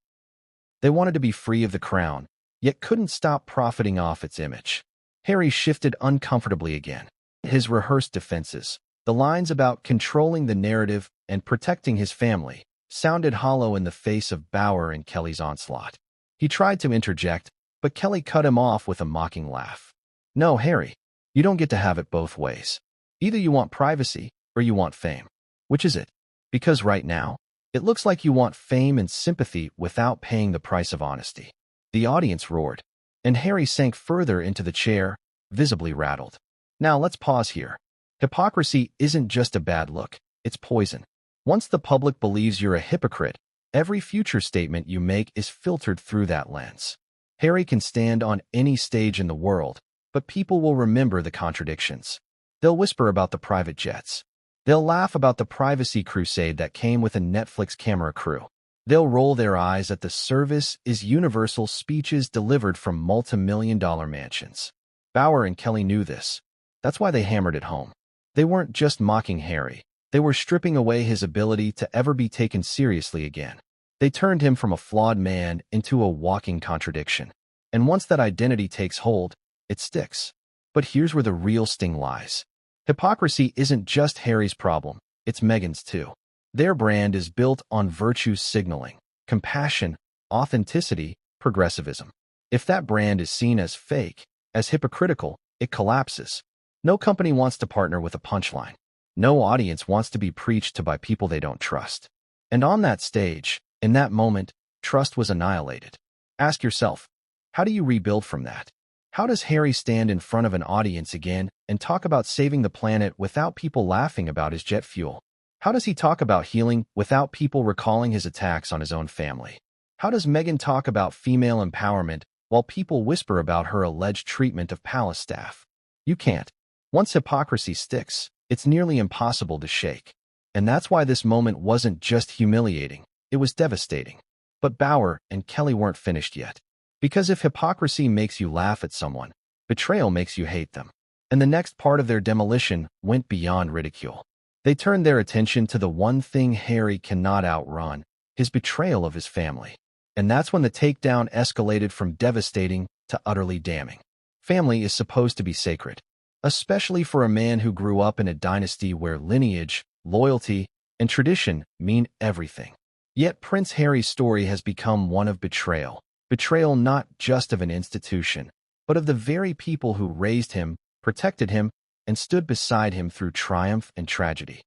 They wanted to be free of the crown, yet couldn't stop profiting off its image. Harry shifted uncomfortably again. His rehearsed defenses, the lines about controlling the narrative and protecting his family, sounded hollow in the face of Bower and Kelly's onslaught. He tried to interject, but Kelly cut him off with a mocking laugh. No, Harry, you don't get to have it both ways. Either you want privacy or you want fame. Which is it? Because right now, it looks like you want fame and sympathy without paying the price of honesty. The audience roared, and Harry sank further into the chair, visibly rattled. Now let's pause here. Hypocrisy isn't just a bad look, it's poison. Once the public believes you're a hypocrite, every future statement you make is filtered through that lens. Harry can stand on any stage in the world, but people will remember the contradictions. They'll whisper about the private jets. They'll laugh about the privacy crusade that came with a Netflix camera crew. They'll roll their eyes at the service is universal speeches delivered from multi-million-dollar mansions. Bower and Kelly knew this. That's why they hammered it home. They weren't just mocking Harry. They were stripping away his ability to ever be taken seriously again. They turned him from a flawed man into a walking contradiction. And once that identity takes hold, it sticks. But here's where the real sting lies. Hypocrisy isn't just Harry's problem, it's Meghan's too. Their brand is built on virtue signaling, compassion, authenticity, progressivism. If that brand is seen as fake, as hypocritical, it collapses. No company wants to partner with a punchline. No audience wants to be preached to by people they don't trust. And on that stage, in that moment, trust was annihilated. Ask yourself, how do you rebuild from that? How does Harry stand in front of an audience again and talk about saving the planet without people laughing about his jet fuel? How does he talk about healing without people recalling his attacks on his own family? How does Meghan talk about female empowerment while people whisper about her alleged treatment of palace staff? You can't. Once hypocrisy sticks, it's nearly impossible to shake. And that's why this moment wasn't just humiliating, it was devastating. But Bower and Kelly weren't finished yet. Because if hypocrisy makes you laugh at someone, betrayal makes you hate them. And the next part of their demolition went beyond ridicule. They turned their attention to the one thing Harry cannot outrun, his betrayal of his family. And that's when the takedown escalated from devastating to utterly damning. Family is supposed to be sacred, especially for a man who grew up in a dynasty where lineage, loyalty, and tradition mean everything. Yet Prince Harry's story has become one of betrayal. Betrayal not just of an institution, but of the very people who raised him, protected him, and stood beside him through triumph and tragedy.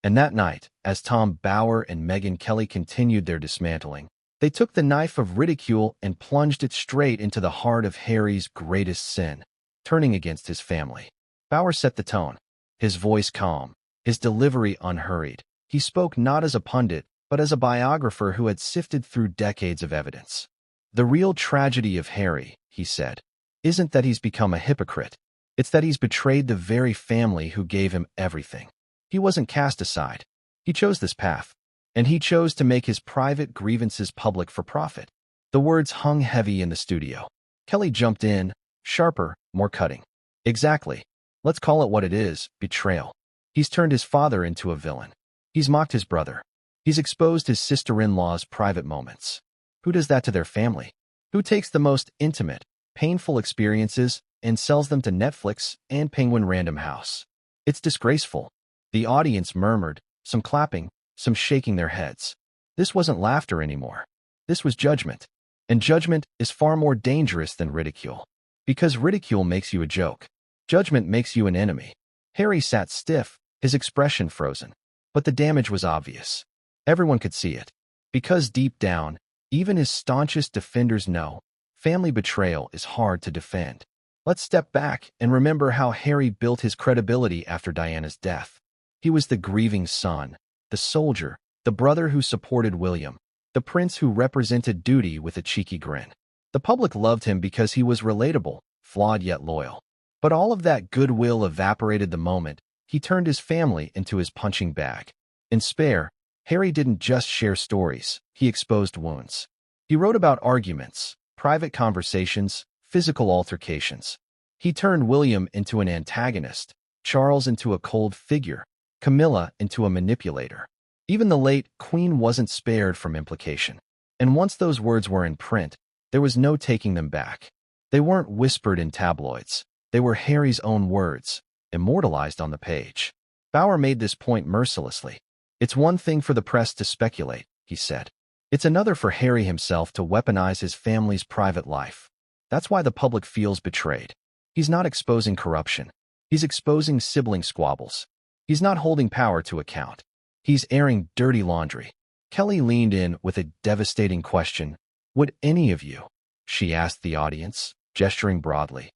And that night, as Bower and Megyn Kelly continued their dismantling, they took the knife of ridicule and plunged it straight into the heart of Harry's greatest sin, turning against his family. Bower set the tone, his voice calm, his delivery unhurried. He spoke not as a pundit, but as a biographer who had sifted through decades of evidence. The real tragedy of Harry, he said, isn't that he's become a hypocrite. It's that he's betrayed the very family who gave him everything. He wasn't cast aside. He chose this path. And he chose to make his private grievances public for profit. The words hung heavy in the studio. Kelly jumped in, sharper, more cutting. Exactly. Let's call it what it is, betrayal. He's turned his father into a villain. He's mocked his brother. He's exposed his sister-in-law's private moments. Who does that to their family? Who takes the most intimate, painful experiences and sells them to Netflix and Penguin Random House? It's disgraceful. The audience murmured, some clapping, some shaking their heads. This wasn't laughter anymore. This was judgment. And judgment is far more dangerous than ridicule. Because ridicule makes you a joke. Judgment makes you an enemy. Harry sat stiff, his expression frozen. But the damage was obvious. Everyone could see it. Because deep down, even his staunchest defenders know, family betrayal is hard to defend. Let's step back and remember how Harry built his credibility after Diana's death. He was the grieving son, the soldier, the brother who supported William, the prince who represented duty with a cheeky grin. The public loved him because he was relatable, flawed yet loyal. But all of that goodwill evaporated the moment he turned his family into his punching bag. In Spare, Harry didn't just share stories, he exposed wounds. He wrote about arguments, private conversations, physical altercations. He turned William into an antagonist, Charles into a cold figure, Camilla into a manipulator. Even the late Queen wasn't spared from implication. And once those words were in print, there was no taking them back. They weren't whispered in tabloids. They were Harry's own words, immortalized on the page. Bower made this point mercilessly. It's one thing for the press to speculate, he said. It's another for Harry himself to weaponize his family's private life. That's why the public feels betrayed. He's not exposing corruption. He's exposing sibling squabbles. He's not holding power to account. He's airing dirty laundry. Kelly leaned in with a devastating question. Would any of you? She asked the audience, gesturing broadly.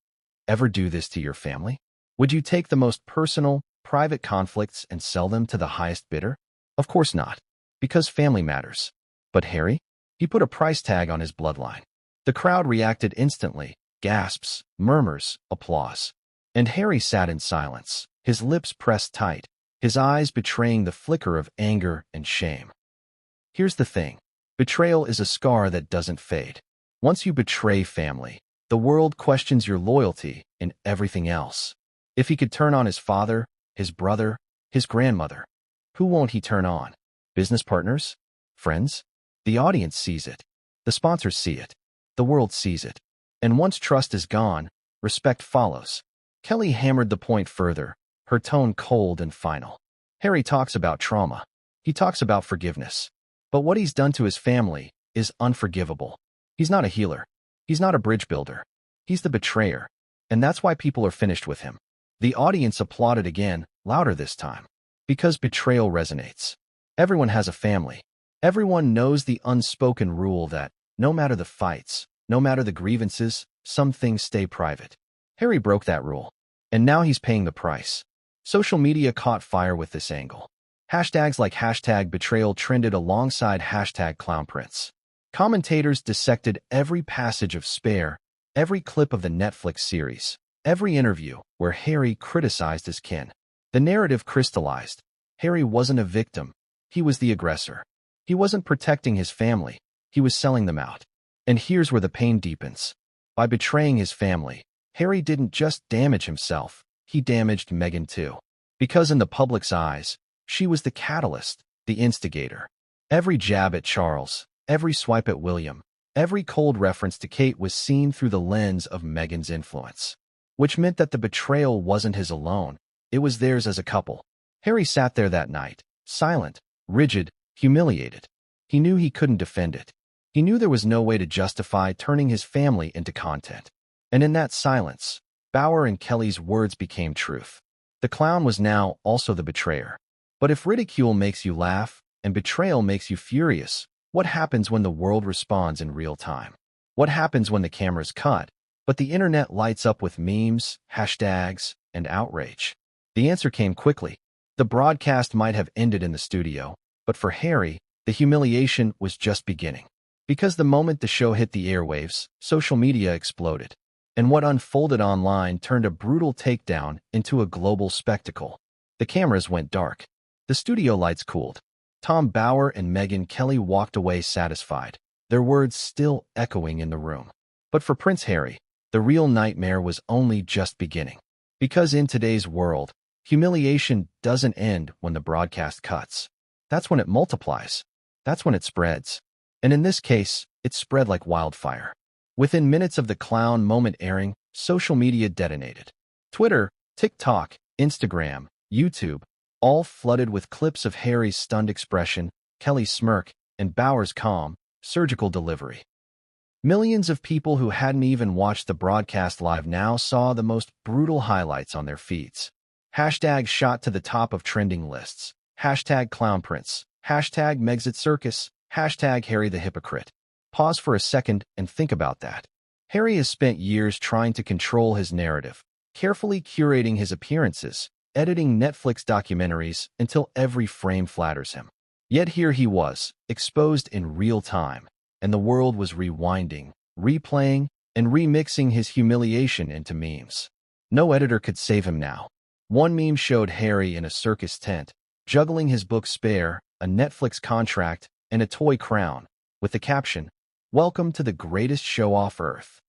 ever do this to your family? Would you take the most personal, private conflicts and sell them to the highest bidder? Of course not, because family matters. But Harry? He put a price tag on his bloodline. The crowd reacted instantly, gasps, murmurs, applause. And Harry sat in silence, his lips pressed tight, his eyes betraying the flicker of anger and shame. Here's the thing. Betrayal is a scar that doesn't fade. Once you betray family, the world questions your loyalty and everything else. If he could turn on his father, his brother, his grandmother, who won't he turn on? Business partners? Friends? The audience sees it. The sponsors see it. The world sees it. And once trust is gone, respect follows. Kelly hammered the point further, her tone cold and final. Harry talks about trauma. He talks about forgiveness. But what he's done to his family is unforgivable. He's not a healer. He's not a bridge builder. He's the betrayer. And that's why people are finished with him. The audience applauded again, louder this time. Because betrayal resonates. Everyone has a family. Everyone knows the unspoken rule that, no matter the fights, no matter the grievances, some things stay private. Harry broke that rule. And now he's paying the price. Social media caught fire with this angle. Hashtags like #betrayal trended alongside #clownprince. Commentators dissected every passage of Spare, every clip of the Netflix series, every interview where Harry criticized his kin. The narrative crystallized. Harry wasn't a victim. He was the aggressor. He wasn't protecting his family. He was selling them out. And here's where the pain deepens. By betraying his family, Harry didn't just damage himself, he damaged Megyn too. Because in the public's eyes, she was the catalyst, the instigator. Every jab at Charles, every swipe at William, every cold reference to Kate was seen through the lens of Megyn's influence. Which meant that the betrayal wasn't his alone, it was theirs as a couple. Harry sat there that night, silent, rigid, humiliated. He knew he couldn't defend it. He knew there was no way to justify turning his family into content. And in that silence, Bower and Kelly's words became truth. The clown was now also the betrayer. But if ridicule makes you laugh, and betrayal makes you furious, what happens when the world responds in real time? What happens when the cameras cut, but the internet lights up with memes, hashtags, and outrage? The answer came quickly. The broadcast might have ended in the studio, but for Harry, the humiliation was just beginning. Because the moment the show hit the airwaves, social media exploded. And what unfolded online turned a brutal takedown into a global spectacle. The cameras went dark. The studio lights cooled. Tom Bower and Megyn Kelly walked away satisfied, their words still echoing in the room. But for Prince Harry, the real nightmare was only just beginning. Because in today's world, humiliation doesn't end when the broadcast cuts. That's when it multiplies. That's when it spreads. And in this case, it spread like wildfire. Within minutes of the clown moment airing, social media detonated. Twitter, TikTok, Instagram, YouTube, all flooded with clips of Harry's stunned expression, Kelly's smirk, and Bower's calm, surgical delivery. Millions of people who hadn't even watched the broadcast live now saw the most brutal highlights on their feeds. Hashtags shot to the top of trending lists. #clownprince, #Megxit #Harry the hypocrite. Pause for a second and think about that. Harry has spent years trying to control his narrative, carefully curating his appearances, editing Netflix documentaries until every frame flatters him. Yet here he was, exposed in real time, and the world was rewinding, replaying, and remixing his humiliation into memes. No editor could save him now. One meme showed Harry in a circus tent, juggling his book Spare, a Netflix contract, and a toy crown, with the caption, "Welcome to the greatest show off Earth."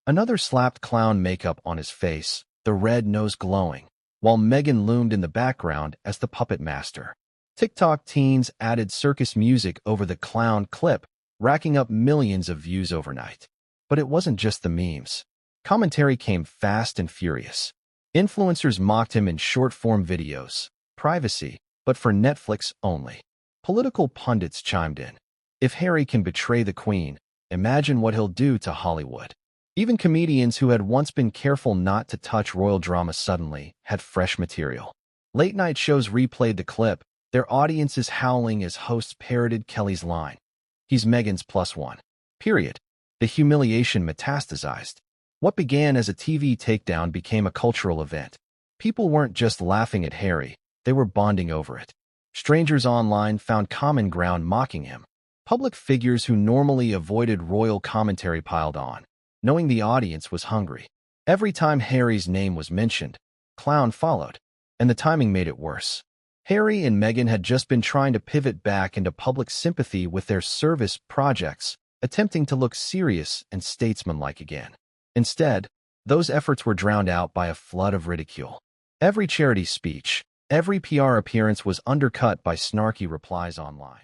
Another slapped clown makeup on his face, the red nose glowing, while Megyn loomed in the background as the puppet master. TikTok teens added circus music over the clown clip, racking up millions of views overnight. But it wasn't just the memes. Commentary came fast and furious. Influencers mocked him in short-form videos. Privacy, but for Netflix only. Political pundits chimed in. If Harry can betray the Queen, imagine what he'll do to Hollywood. Even comedians who had once been careful not to touch royal drama suddenly had fresh material. Late-night shows replayed the clip, their audiences howling as hosts parroted Kelly's line. "He's Megyn's +1. Period." The humiliation metastasized. What began as a TV takedown became a cultural event. People weren't just laughing at Harry, they were bonding over it. Strangers online found common ground mocking him. Public figures who normally avoided royal commentary piled on, knowing the audience was hungry. Every time Harry's name was mentioned, clown followed, and the timing made it worse. Harry and Meghan had just been trying to pivot back into public sympathy with their service projects, attempting to look serious and statesmanlike again. Instead, those efforts were drowned out by a flood of ridicule. Every charity speech, every PR appearance was undercut by snarky replies online.